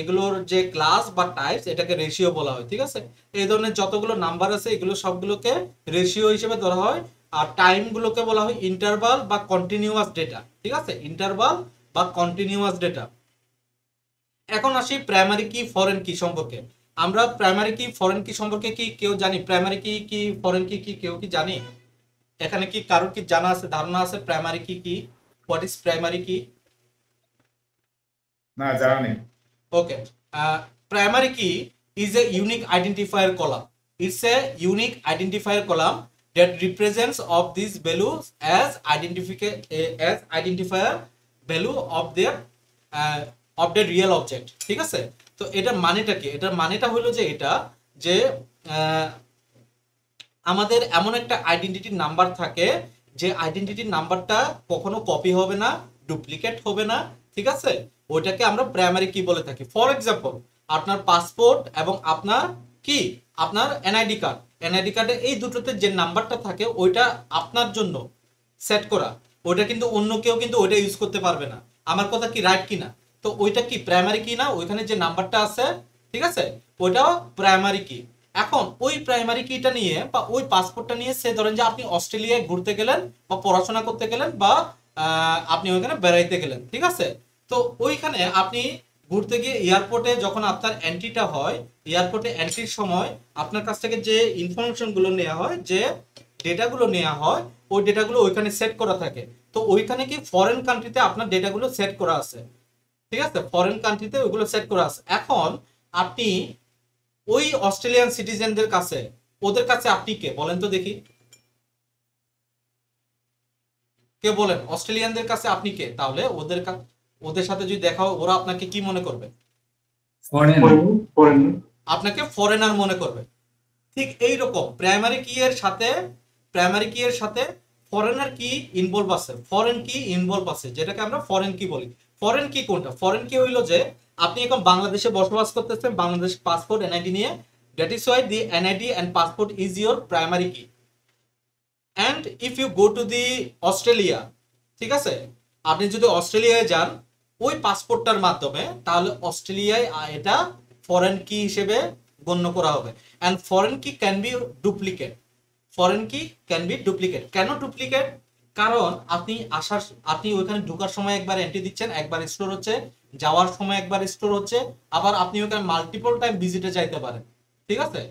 এগুলোর যে ক্লাস বা টাইপস এটাকে রেশিও বলা হয়। ঠিক আছে, এই ধরনের যতগুলো নাম্বার আছে এগুলো সবগুলোকে রেশিও হিসেবে ধরা হয়। আর টাইম গুলোকে বলা হয় ইন্টারভাল বা কন্টিনিউয়াস ডেটা। ঠিক আছে, ইন্টারভাল বা কন্টিনিউয়াস ডেটা। এখন আসি প্রাইমারি কি ফরেন কি সম্পর্কে। আমরা প্রাইমারি কি ফরেন কি সম্পর্কে কি কেউ জানি? প্রাইমারি কি কি ফরেন কি কি কেউ কি জানি? এখানে কি কারোর কি জানা আছে, ধারণা আছে প্রাইমারি কি কি? হোয়াট ইজ প্রাইমারি কি? না, জানা নেই। Okay. Primary key is a unique identifier column. It's a unique identifier column that represents of these values as identifier value of the real object. ঠিক আছে, তো এটার মানেটা কি? এটার মানেটা হলো যে এটা যে আমাদের এমন একটা আইডেন্টিটি নাম্বার থাকে যে আইডেন্টিটি নাম্বারটা কখনো কপি হবে না, ডুপ্লিকেট হবে না। ঠিক আছে, ওইটাকে আমরা প্রাইমারি কি বলে থাকি। ফর এক্সাম্পল, আপনার পাসপোর্ট এবং আপনার এনআইডি কার্ডে এই দুটোতে যে নাম্বারটা থাকে ওইটা আপনার জন্য সেট করা, ওইটা কিন্তু অন্য কেউ কিন্তু ওইটা ইউজ করতে পারবে না। আমার কথা কি রাইট কিনা? তো ওইটা কি প্রাইমারি কি না? ওইখানে যে নাম্বারটা আছে, ঠিক আছে, ওইটাও প্রাইমারি কি। এখন ওই প্রাইমারি কিটা নিয়ে বা ওই পাসপোর্টটা নিয়ে সে ধরেন যে আপনি অস্ট্রেলিয়ায় ঘুরতে গেলেন বা পড়াশোনা করতে গেলেন বা আপনি ওইখানে বেড়াইতে গেলেন। ঠিক আছে, তো ওইখানে আপনি ঘুরতে গিয়ে এয়ারপোর্টে যখন আপনার এন্ট্রিটা হয়, এয়ারপোর্টে এন্ট্রির সময় আপনার কাছ থেকে যে ইনফরমেশন গুলো নেওয়া হয়, যে ডেটাগুলো নেওয়া হয়, ওই ডেটাগুলো ওইখানে সেট করা থাকে। তো ওইখানে কি ফরেন কান্ট্রিতে আপনার ডেটাগুলো সেট করা আছে। ঠিক আছে, ফরেন কান্ট্রিতে ওইগুলো সেট করা আছে। এখন আপনি ওই অস্ট্রেলিয়ান সিটিজেনদের কাছে, ওদের কাছে আপনি কে বলেন তো দেখি? কে বলেন অস্ট্রেলিয়ানদের কাছে আপনি কে? তাহলে ওদের সাথে যদি দেখা হয়, ওরা আপনাকে কি মনে করবে? আপনাকে ফরেনার মনে করবে। ঠিক এই রকম প্রাইমারি কি এর সাথে ফরেনার কি ইনভলভ আছে, ফরেন কি ইনভলভ আছে, যেটাকে আমরা ফরেন কি বলি। ফরেন কি কোনটা? ফরেন কি হইলো যে আপনি এখন বাংলাদেশে বসবাস করতেছেন, বাংলাদেশ পাসপোর্ট এনআইডি নিয়ে, that is why the NID and passport is your primary key. And if you go to the Australia, ঠিক আছে, আপনি যদি অস্ট্রেলিয়ায় যান ওই পাসপোর্টটার মাধ্যমে, তাহলে অস্ট্রেলিয়ায় এটা ফরেন কি হিসেবে গণ্য করা হবে। অ্যান্ড ফরেন কি ক্যান বি ডুপ্লিকেট। ফরেন কি ক্যান বি ডুপ্লিকেট। কেন ডুপ্লিকেট? কারণ আপনি ওইখানে ঢোকার সময় একবার এন্ট্রি দিচ্ছেন, একবার স্টোর হচ্ছে, যাওয়ার সময় একবার স্টোর হচ্ছে, আবার আপনি ওখানে মাল্টিপল টাইম ভিজিটে যাইতে পারেন। ঠিক আছে,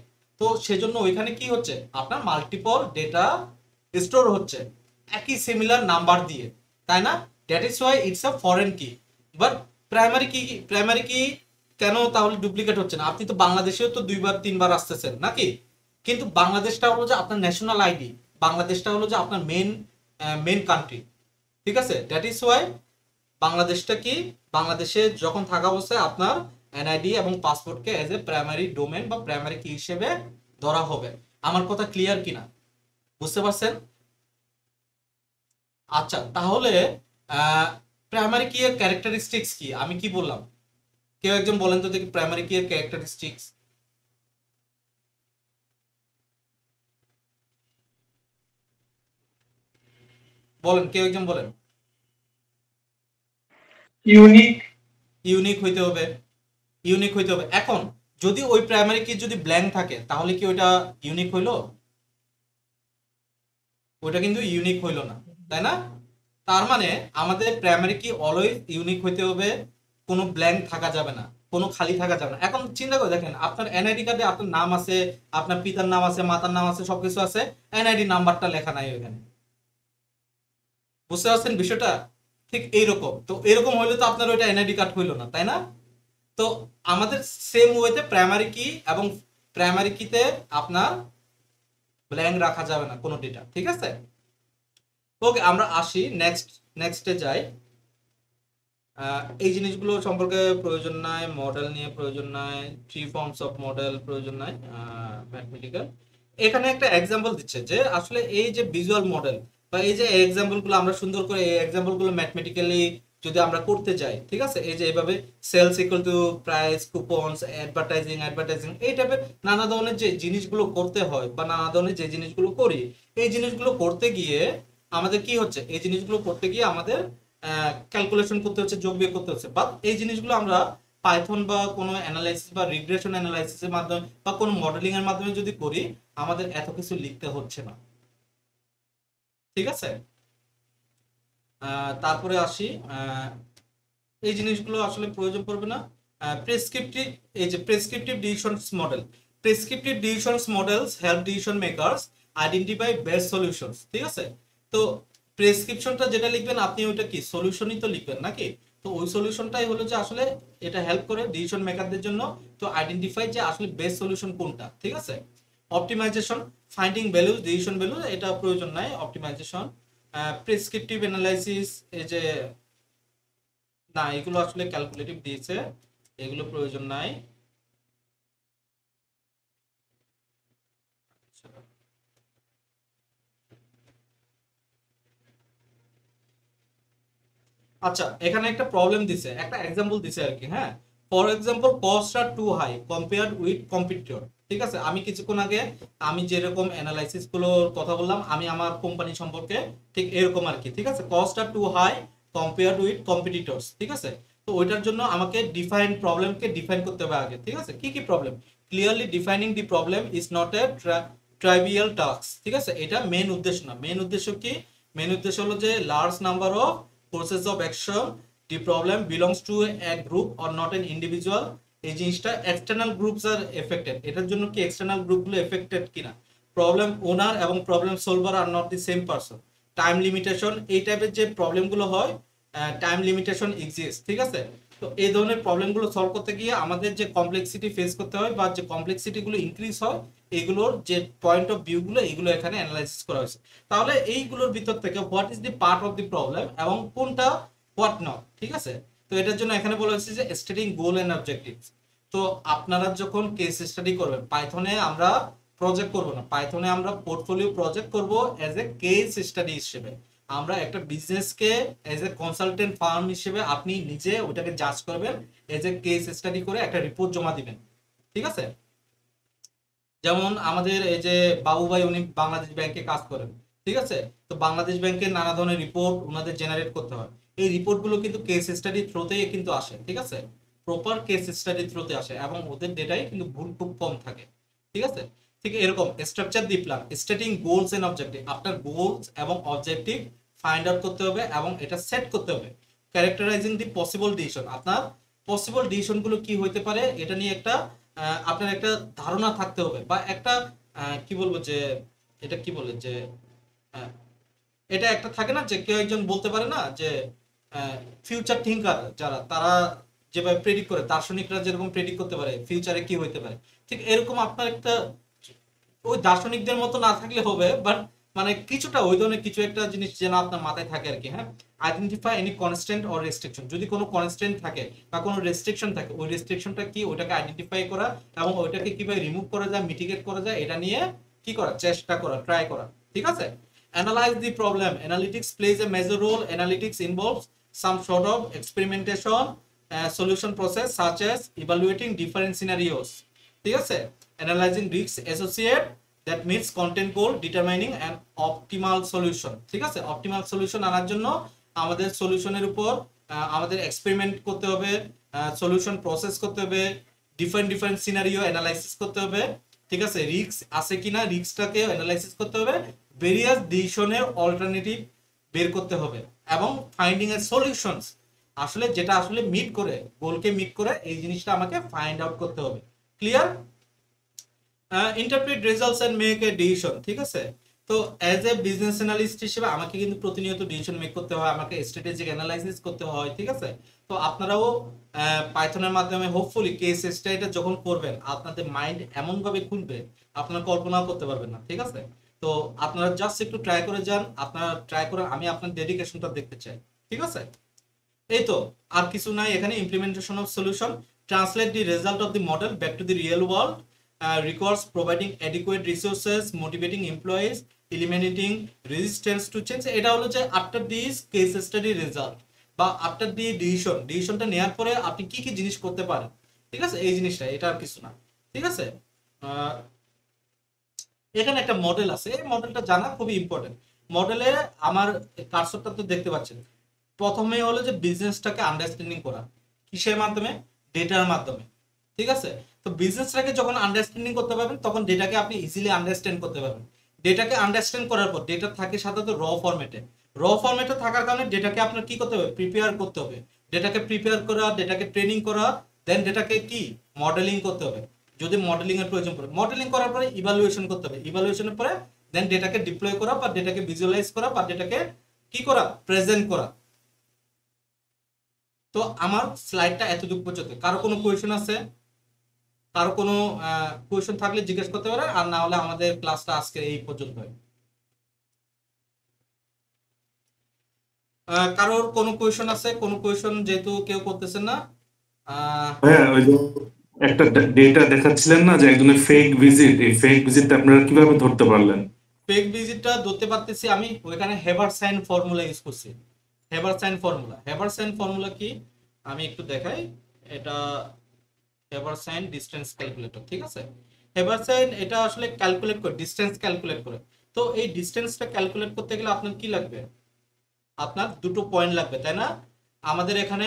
তো সেজন্য ওইখানে কি হচ্ছে, আপনার মাল্টিপল ডেটা স্টোর হচ্ছে একই সিমিলার নাম্বার দিয়ে, তাই না? That is why it's a foreign কি। বাট প্রাইমারি কি কেন তাহলে ডুপ্লিকেট হচ্ছে না? আপনি তো বাংলাদেশেও তো 2-3 বার আসতেছেন নাকি? কিন্তু বাংলাদেশটা হলো যে আপনার ন্যাশনাল আইডি, বাংলাদেশটা হলো যে আপনার মেন কান্ট্রি। ঠিক আছে, দ্যাট ইজ ওয়াই বাংলাদেশটা কি, বাংলাদেশে যখন থাকা অবস্থায় আপনার এনআইডি এবং পাসপোর্টকে এজ এ প্রাইমারি ডোমেন বা প্রাইমারি কি হিসেবে ধরা হবে। আমার কথা ক্লিয়ার কিনা? বুঝতে পারছেন? আচ্ছা, তাহলে প্রাইমারি কি এর ক্যারেক্টারিস্টিক্স কি? আমি কি বললাম? কেউ একজন বলেন তো দেখি প্রাইমারি কি এর ক্যারেক্টারিস্টিক্স। বলেন, কেউ একজন বলেন। ইউনিক হইতে হবে, ইউনিক হইতে হবে। এখন যদি ওই প্রাইমারি কি যদি ব্ল্যাঙ্ক থাকে, তাহলে কি ওইটা ইউনিক হইলো? ওইটা কিন্তু ইউনিক হইলো না, তাই না? তার মানে আমাদের প্রাইমারি কি অলওয়েজ ইউনিক হইতে হবে, কোনো ব্ল্যাঙ্ক থাকা যাবে না, কোনো খালি থাকা যাবে না। এখন চিন্তা করে দেখেন, আপনার এনআইডি কার্ডে আপনার নাম আছে, আপনার পিতার নাম আছে, মাতার নাম আছে, সবকিছু আছে, এনআইডি নাম্বারটা লেখা নাই ওখানে। বুঝতে পারছেন বিষয়টা? ঠিক এইরকম। তো এরকম হইলে তো আপনার ওইটা এনআইডি কার্ড হইলো না, তাই না? তো আমাদের সেম ওয়েতে প্রাইমারি কি এবং প্রাইমারি কিতে আপনার ব্ল্যাঙ্ক রাখা যাবে না কোনো ডেটা, ঠিক আছে? ওকে, আমরা আসি নেক্সটে যাই। এই জিনিসগুলো সম্পর্কে প্রয়োজন নাই, মডেল নিয়ে প্রয়োজন নাই, 3 ফর্মস অফ মডেল প্রয়োজন নাই, ম্যাথমেটিক্যাল। এখানে একটা এক্সাম্পল দিচ্ছে যে আসলে এই যে ভিজুয়াল মডেল বা এই যে এক্সাম্পলগুলো আমরা সুন্দর করে এই এক্সাম্পলগুলো ম্যাথমেটিক্যালি যদি আমরা করতে যাই, ঠিক আছে, এই যে এইভাবে sales equal to price, coupons, advertising এই টাইপের নানা ধরনের যে জিনিসগুলো করতে হয় বা নানা ধরনের যে জিনিসগুলো করি, এই জিনিসগুলো করতে গিয়ে আমাদের কি হচ্ছে, এই জিনিসগুলো করতে গিয়ে আমাদের ক্যালকুলেশন করতে হচ্ছে, যোগ বিয়োগ করতে হচ্ছে। বাট এই জিনিসগুলো আমরা পাইথন বা কোনো অ্যানালাইসিস বা রিগ্রেশন অ্যানালাইসিসের মাধ্যমে বা কোনো মডেলিং এর মাধ্যমে যদি করি, আমাদের এত কিছু লিখতে হচ্ছে না, ঠিক আছে? তারপরে আসি, এই জিনিসগুলো আসলে প্রয়োজন পড়বে না। প্রেসক্রিপটিভ, এই যে prescriptive decisions model, prescriptive decisions models help decision makers identify best solutions, ঠিক আছে? তো প্রেসক্রিপশনটা যেটা লিখবেন আপনি ওইটা কি সলিউশনই তো লিখবেন নাকি? তো ওই সলিউশনটাই হলো যে আসলে এটা হেল্প করে ডিসিশন মেকারদের জন্য তো আইডেন্টিফাই যে আসলে বেস্ট সলিউশন কোনটা, ঠিক আছে? Optimisation, finding values, decision value, এটা প্রয়োজন নাই অপটিমাইজেশন। প্রেসক্রিপটিভ অ্যানালাইসিস, এই যে না, এগুলো আসলে ক্যালকুলেটিভ দিয়েছে, এগুলো প্রয়োজন নাই। আচ্ছা, এখানে একটা প্রবলেম দিছে, একটা এক্সাম্পল দিছে আর কি, হ্যাঁ। For example, cost are too high compared with competitor, ঠিক আছে? আমি কিছুক্ষণ আগে আমি যেরকম অ্যানালাইসিস গুলোর কথা বললাম আমি আমার কোম্পানি সম্পর্কে, ঠিক এরকম আর কি, ঠিক আছে? Cost are too high compared with competitors, ঠিক আছে? তো ওইটার জন্য আমাকে প্রবলেমকে ডিফাইন করতে হবে আগে, ঠিক আছে? কি কি problem? Clearly defining the problem is not a ট্রাইভিয়াল task, ঠিক আছে? এটা মেন উদ্দেশ্য না। মেন উদ্দেশ্য কি? মেন উদ্দেশ্য হলো যে large number of process of action, the problem belongs to a group or not an individual। এই জিনিসটা এক্সটার্নাল গ্রুপস আর এফেক্টেড, এটার জন্য কি এক্সটার্নাল গ্রুপগুলো এফেক্টেড কিনা, প্রবলেম ওনার এবং problem solver are not the same person, time limitation, এই টাইপের যে প্রবলেমগুলো হয়, টাইম লিমিটেশন এক্সিস্ট, ঠিক আছে? তো এই ধরনের প্রবলেমগুলো সলভ করতে গিয়ে আমাদের যে কমপ্লেক্সিটি ফেস করতে হয় বা যে কমপ্লেক্সিটিগুলো ইনক্রিজ হয়, এইগুলোর যে পয়েন্ট অফ ভিউগুলো এইগুলো এখানে অ্যানালাইসিস করা হয়েছে। তাহলে এইগুলোর ভিতর থেকে what is the part of the problem এবং কোনটা হোয়াট নট, ঠিক আছে? তো এটার জন্য এখানে বলা হয়েছে যে স্টেটিং গোল এন্ড অবজেক্টিভস। তো আপনারা যখন কেস স্টাডি করবেন, পাইথনে আমরা প্রজেক্ট করব না, পাইথনে আমরা পোর্টফোলিও প্রজেক্ট করব এজ এ কেস স্টাডি হিসেবে। আমরা একটা বিজনেসকে এজ এ কনসালটেন্ট ফার্ম হিসেবে আপনি নিজে ওটাকে জাজ করবেন, এজ এ কেস স্টাডি করে একটা রিপোর্ট জমা দিবেন, ঠিক আছে? যেমন আমাদের এই যে বাবু ভাই, উনি বাংলাদেশ ব্যাংকে কাজ করেন, ঠিক আছে? তো বাংলাদেশ ব্যাংকের নানা ধরনের রিপোর্ট ওনাদের জেনারেট করতে হয়, এই রিপোর্টগুলো কিন্তু কেস স্টাডি থ্রুতেই কিন্তু আসে, ঠিক আছে? প্রপার কেস স্টাডি থ্রুতে আসে এবং ওদের ডেটাই কিন্তু ভুল খুব কম থাকে, ঠিক আছে? ঠিক এরকম structure the plan, stating goals and objective, আপনার গোলস এবং অবজেক্টিভ ফাইন্ড আউট করতে হবে এবং এটা সেট করতে হবে। ক্যারেক্টারাইজিং দি পসিবল ডিসিশন, আপনার পসিবল ডিসিশনগুলো কি হইতে পারে এটা নিয়ে একটা আপনার একটা ধারণা থাকতে হবে বা একটা কি বলবো যে এটা কি বলে যে আহ, এটা একটা থাকে না যে কেউ একজন বলতে পারে না যে ফিউচার থিঙ্কার যারা, তারা যেভাবে প্রেডিক্ট করে, দার্শনিকরা যেরকম প্রেডিক্ট করতে পারে ফিউচারে কি হইতে পারে, ঠিক এরকম আপনার একটা ওই দার্শনিকদের মতো না থাকলে হবে, বাট মানে কিছুটা ওই ধরনের কিছু একটা জিনিস যেন আপনার মাথায় থাকে আর কি, হ্যাঁ। Identify any constant or restriction, যদি কোনো কনস্ট্যান্ট থাকে বা কোনো রেস্ট্রিকশন থাকে, ওই রেস্ট্রিকশনটা কি ওটাকে আইডেন্টিফাই করা এবং ওইটাকে কিভাবে রিমুভ করা যায়, মিটিগেট করা যায়, এটা নিয়ে কি করা, চেষ্টা করা, ট্রাই করা, ঠিক আছে? Analyze the problem. Analytics plays a major role. Analytics involves some sort of experimentation, solution process such as evaluating different scenarios. ঠিক আছে? Analyzing risks associated that meets content goal, determining an optimal solution. ঠিক আছে? Optimal solution আনার জন্য আমাদের সলিউশনের উপর আমাদের experiment করতে হবে, সলিউশন প্রসেস করতে হবে, ডিফারেন্ট সিনারিও অ্যানালাইসিস করতে হবে, ঠিক আছে? রিস্ক আছে কিনা রিস্কটাকে অ্যানালাইসিস করতে হবে, ভেরিয়াস ডিসিশনের অল্টারনেটিভ বের করতে হবে এবং ফাইন্ডিং এর সলিউশনস, আসলে যেটা আসলে মিট করে গোলকে মিট করে এই জিনিসটা আমাকে ফাইন্ড আউট করতে হবে। Clear? Interpret results and make a decision, ঠিক আছে? তো অ্যাজ এ বিজনেস অ্যানালিস্ট হিসেবে আমাকে কিন্তু প্রতিনিয়ত ডিসিশন মেক করতে হয়, আমাকে স্ট্র্যাটেজিক অ্যানালাইসিস করতে হয়, ঠিক আছে? তো আপনারাও পাইথনের মাধ্যমে হোপফুলি কেস স্টাডিটা যখন করবেন আপনাদের মাইন্ড এমন ভাবে খুলবে আপনারা কল্পনাও করতে পারবেন না, ঠিক আছে? তো আপনারা জাস্ট একটু ট্রাই করে যান, আপনারা ট্রাই করে, আমি আপনার ডেডিকেশনটা দেখতে চাই, ঠিক আছে? এই তো, আর কিছু নাই এখানে। Implementation of solution, translate the result of D model back to the real world, requires providing adequate resources, motivating employees, eliminating resistance to change। এটা হলো যে after this case study result বা আফটার দি ডিসিশনটা নেওয়ার পরে আপনি কি কি জিনিস করতে পারেন, ঠিক আছে? এই জিনিসটা, এটা আর কিছু না, ঠিক আছে? এখানে একটা মডেল আছে, এই মডেলটা জানা খুবই ইম্পর্টেন্ট। মডেলে আমার কার্সরটা তো দেখতে পাচ্ছেন। প্রথমে হলো যে বিজনেসটাকে আন্ডারস্ট্যান্ডিং করা, কিসের মাধ্যমে? ডেটার মাধ্যমে, ঠিক আছে? তো বিজনেসটাকে যখন আন্ডারস্ট্যান্ডিং করতে পারবেন তখন ডেটাকে আপনি ইজিলি আন্ডারস্ট্যান্ড করতে পারবেন। ডেটাকে আন্ডারস্ট্যান্ড করার পর, ডেটা থাকে সাধারণত র ফরম্যাটে থাকার কারণে ডেটাকে আপনার কি করতে হবে? প্রিপেয়ার করতে হবে। ডেটাকে প্রিপেয়ার করা, ডেটাকে ট্রেনিং করা, দেন ডেটাকে কি মডেলিং করতে হবে যদি মডেলিং এর প্রয়োজন পড়ে। মডেলিং করার পরে ইভালুয়েশন করতে হবে, ইভালুয়েশনের পরে দেন ডেটাকে ডিপ্লয় করা বা ডেটাকে ভিজুয়ালাইজ করা বা ডেটাকে কি করা? প্রেজেন্ট করা। তো আমার স্লাইডটা এতটুকু পর্যন্ত। কারো কোনো কোয়েশ্চেন আছে? কারো কোনো কোয়েশ্চেন থাকলে জিজ্ঞেস করতে পারে, আর না হলে আমাদের ক্লাসটা আজকে এই পর্যন্ত। কারোর কোনো কোয়েশ্চেন আছে? কোনো কোয়েশ্চেন যেহেতু কেউ করতেছেন না। হ্যাঁ, ওই যে একটা ডেটা দেখাচ্ছিলেন না যে একজনের ফেক ভিজিট, এই ফেক ভিজিটটা আপনারা কিভাবে ধরতে পারলেন? ফেক ভিজিটটা ধরতে পারতেছি আমি, ওইখানে হেভারসাইন ফর্মুলা ইউজ করছি। হেভারসাইন ফর্মুলা কি আমি একটু দেখাই। এটা হেভারসাইন ডিসটেন্স ক্যালকুলেটর, ঠিক আছে? হেভারসাইন এটা আসলে ক্যালকুলেট করে, ডিসটেন্স ক্যালকুলেট করে। তো এই ডিসটেন্সটা ক্যালকুলেট করতে গেলে আপনার কি লাগবে? আপনার দুটো পয়েন্ট লাগবে, তাই না? আমাদের এখানে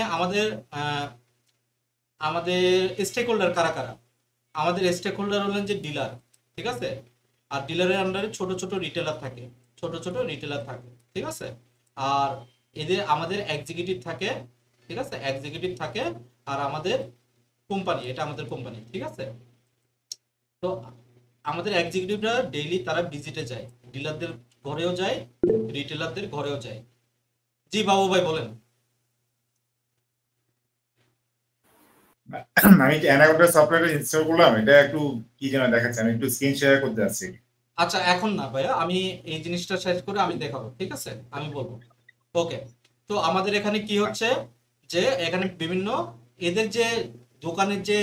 আমাদের স্টেক হোল্ডার কারা কারা? আমাদের স্টেক হোল্ডার হলেন যে ডিলার, ঠিক আছে? আর ডিলারের আন্ডারে ছোট ছোট রিটেলার থাকে, ঠিক আছে? আর আমাদের এক্সিকিউটিভ থাকে, ঠিক আছে? আর আমাদের কোম্পানি, এটা আমাদের কোম্পানি, ঠিক আছে? তো আমাদের এক্সিকিউটিভরা ডেইলি তারা ভিজিটে যায়, ডিলারদের ঘরেও যায়, রিটেলারদের ঘরেও যায়। জি বাবু ভাই বলেন। আমি যে অ্যানাকোন্ডা সফটওয়্যারটা ইনস্টল করলাম, এটা একটু কি যেন দেখাচ্ছে, আমি একটু স্ক্রিন শেয়ার করতে যাচ্ছি। আচ্ছা এখন না ভাইয়া, আমি এই জিনিসটা শেষ করে আমি দেখাবো, ঠিক আছে? আমি বলবো। ওকে, তো আমাদের এখানে কি হচ্ছে যে এখানে বিভিন্ন এদের যে দোকানের যে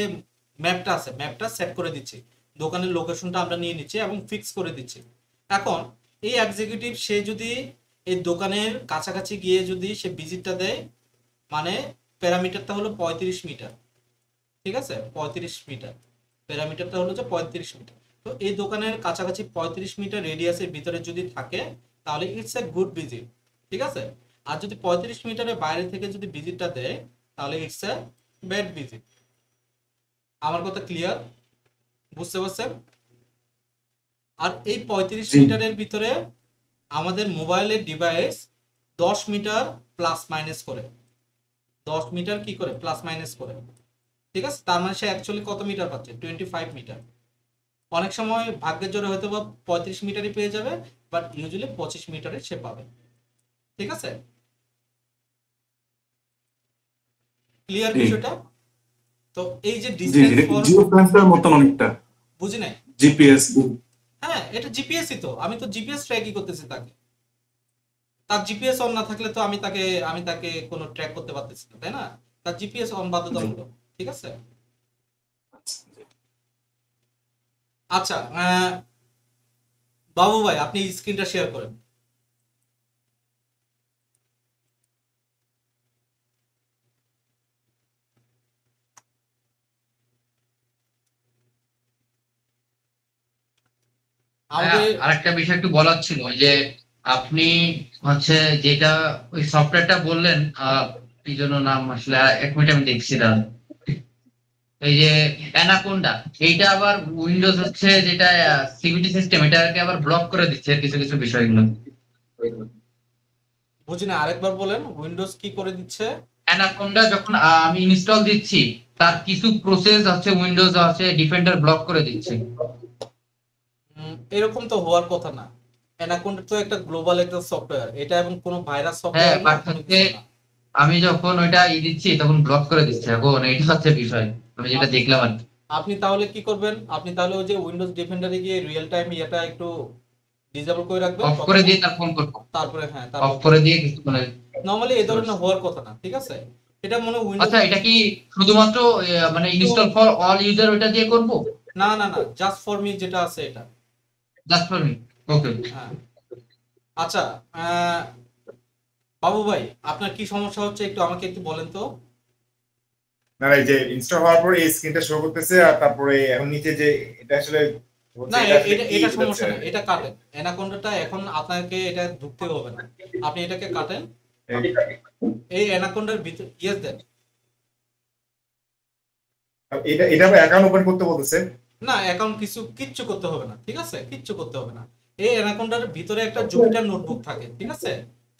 ম্যাপটা আছে, ম্যাপটা সেট করে দিচ্ছি, দোকানের লোকেশনটা আমরা নিয়ে নিচ্ছি এবং ফিক্স করে দিচ্ছি। এখন এই এক্সিকিউটিভ সে যদি এই দোকানের কাছাকাছি গিয়ে যদি সে ভিজিটটা দেয়, মানে প্যারামিটারটা হলো 35 মিটার, ঠিক আছে? 35 মিটার প্যারামিটারটা হলো যে 35 মিটার। তো এই দোকানের কাছাকাছি 35 মিটার রেডিয়াসের ভিতরে যদি থাকে তাহলে ইটস এ গুড ভিজিট, ঠিক আছে? আর যদি 35 মিটারের বাইরে থেকে যদি ভিজিটটা দেয় তাহলে ইটস এ ব্যাড ভিজিট। আমার কথা ক্লিয়ার? বুঝতে পারছেন? আর এই 35 মিটারের ভিতরে আমাদের মোবাইলের ডিভাইস 10 মিটার প্লাস মাইনাস করে, 10 মিটার কি করে প্লাস মাইনাস করে, ঠিক আছে? তার মানে সে অ্যাকচুয়ালি কত মিটার পাচ্ছে? 25 মিটার। অনেক সময় ভাগ্যের জোরে হয়তো বা 35 মিটারই পেয়ে যাবে, বাট ইউজুয়ালি 25 মিটারে সে পাবে, ঠিক আছে? ক্লিয়ার বিষয়টা? তো এই যে ডিসটেন্স জিও ফ্যান্সের মতন অনেকটা, বুঝি নাই? জিপিএস। হ্যাঁ, এটা জিপিএসই তো, আমি তো জিপিএস ট্র্যাকই করতেছি তাকে। তার জিপিএস অন না থাকলে তো আমি তাকে কোনো ট্র্যাক করতে পারতেছি না, তাই না? তার জিপিএস অন বাধ্যতামূলক, ঠিক আছে? আচ্ছা বাবু ভাই আপনি স্ক্রিনটা শেয়ার করেন। আরেকটা বিষয় একটু বলার ছিল, যে আপনি হচ্ছে যেটা ওই সফটওয়্যারটা বললেন, কি জন্য নাম আসলে, এক মিনিট আমি দেখছিলাম, এই যে অ্যানাকোন্ডা, এইটা আবার উইন্ডোজ হচ্ছে যেটা সিকিউরিটি সিস্টেম, এটাকে আবার ব্লক করে দিচ্ছে কিছু কিছু বিষয়গুলো। বুঝি না, আরেকবার বলেন। উইন্ডোজ কি করে দিচ্ছে? অ্যানাকোন্ডা যখন আমি ইনস্টল দিচ্ছি, তার কিছু প্রসেস হচ্ছে উইন্ডোজ আছে ডিফেন্ডার ব্লক করে দিচ্ছে। এরকম তো হওয়ার কথা না। অ্যানাকোন্ডা তো একটা গ্লোবাল একটা সফটওয়্যার, এটা এবং কোনো ভাইরাস হ্যাঁ, সফটওয়্যার। আমি যখন ওইটা দিচ্ছি তখন ব্লক করে দিচ্ছে। এখন এইটা হচ্ছে বিষয়, আমি যেটা দেখলাম আর কি। আপনি তাহলে কি করবেন? আপনি তাহলে ওই যে উইন্ডোজ ডিফেন্ডারে গিয়ে রিয়েল টাইম এটা একটু ডিসেবল করে রাখবেন, অফ করে দিয়ে তার ফোন করবো, তারপরে হ্যাঁ অফ তারপর করে দিয়ে মানে নরমালি এই ধরনের হওয়ার কথা না, ঠিক আছে? এটা মনে হয় উইন্ডোজ, আচ্ছা এটা কি শুধুমাত্র মানে ইনস্টল ফর অল ইউজার ওটা দিয়ে করব? না না না, জাস্ট ফর মি যেটা আছে এটা। জাস্ট ফর মি, ওকে। হ্যাঁ আচ্ছা, বাবু ভাই আপনার কি সমস্যা হচ্ছে একটু আমাকে একটু বলেন তো। না এই যে ইনস্টল হওয়ার পরে এই স্ক্রিনটা শো করতেছে, আর তারপরে এখন নিচে যে এটা আসলে না এটা আসলে এটা কি এটা হচ্ছে? সমস্যা না, এটা কাটেন, অ্যানাকোন্ডাটা এখন আপনাকে এটা ঢুকতে হবে না, আপনি এটাকে কাটেন, এই অ্যানাকোন্ডার ভিতর ইয়েস দেন। এটা এটা অ্যাকাউন্ট ওপেন করতে বলতেছে। না অ্যাকাউন্ট কিচ্ছু করতে হবে না, ঠিক আছে? কিচ্ছু করতে হবে না। এই অ্যানাকোন্ডার ভিতরে একটা জুপিটার নোটবুক থাকে, ঠিক আছে?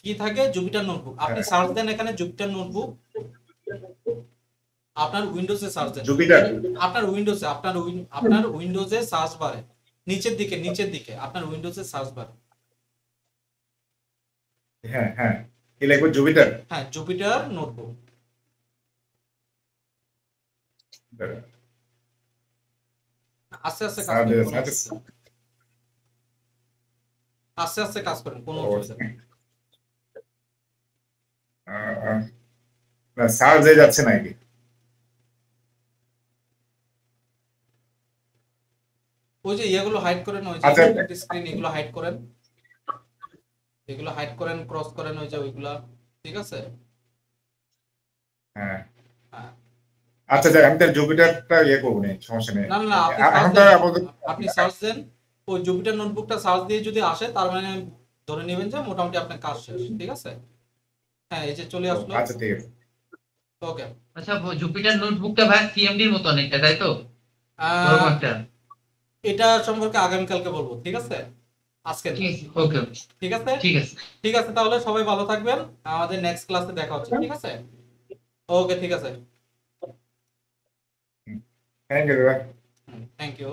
কি থাকে? Jupiter notebook. আপনি সার্চ দেন এখানে জুপিটার নোটবুক, আপনার উইন্ডোজে সার্চ দেন জুপিটার আপনার উইন্ডোজে আপনার উইন্ডোজে সার্চ বারে নিচের দিকে আপনার উইন্ডোজে সার্চ বারে, হ্যাঁ হ্যাঁ কি লিখবো? জুপিটার। হ্যাঁ জুপিটার নোটবুক। আস্তে আস্তে কাজ করেন, কোনো অসুবিধা নেই। আস্তে আস্তে কাজ করেন, কোনো অসুবিধা নেই। না সার্চ হয়ে যাচ্ছে নাকি? ওই যে ইয়েগুলো হাইড করেন, ওই আচ্ছা। যে স্ক্রিন এগুলো হাইড করেন, ক্রস করেন ওই যে ওইগুলা, ঠিক আছে? হ্যাঁ হ্যাঁ। আচ্ছা যাক, আমি তাহলে জুপিটারটা ইয়ে করবো না, সমস্যা নেই। না না আপনি এখন সার্চ তো দেন, আপাতত আপনি সার্চ দেন ওই জুপিটার নোটবুকটা সার্চ দিয়ে যদি আসে তার মানে ধরে নেবেন যে মোটামুটি আপনার কাজ শেষ, ঠিক আছে? হ্যাঁ এই যে চলে আসলো। আচ্ছা ঠিক আছে। ওকে, আচ্ছা জুপিটার নোটবুকটা ভাই সিএমডির মতো অনেকটা, তাই তো? ওরকম একটা, এটা সম্পর্কে আগামীকালকে বলবো, ঠিক আছে? আজকে না। ঠিক আছে, ওকে ঠিক আছে, ঠিক আছে। ঠিক আছে, তাহলে সবাই ভালো থাকবেন, আমাদের নেক্সট ক্লাসে দেখা হচ্ছে, ঠিক আছে? ওকে ঠিক আছে, থ্যাংক ইউ। Thank you.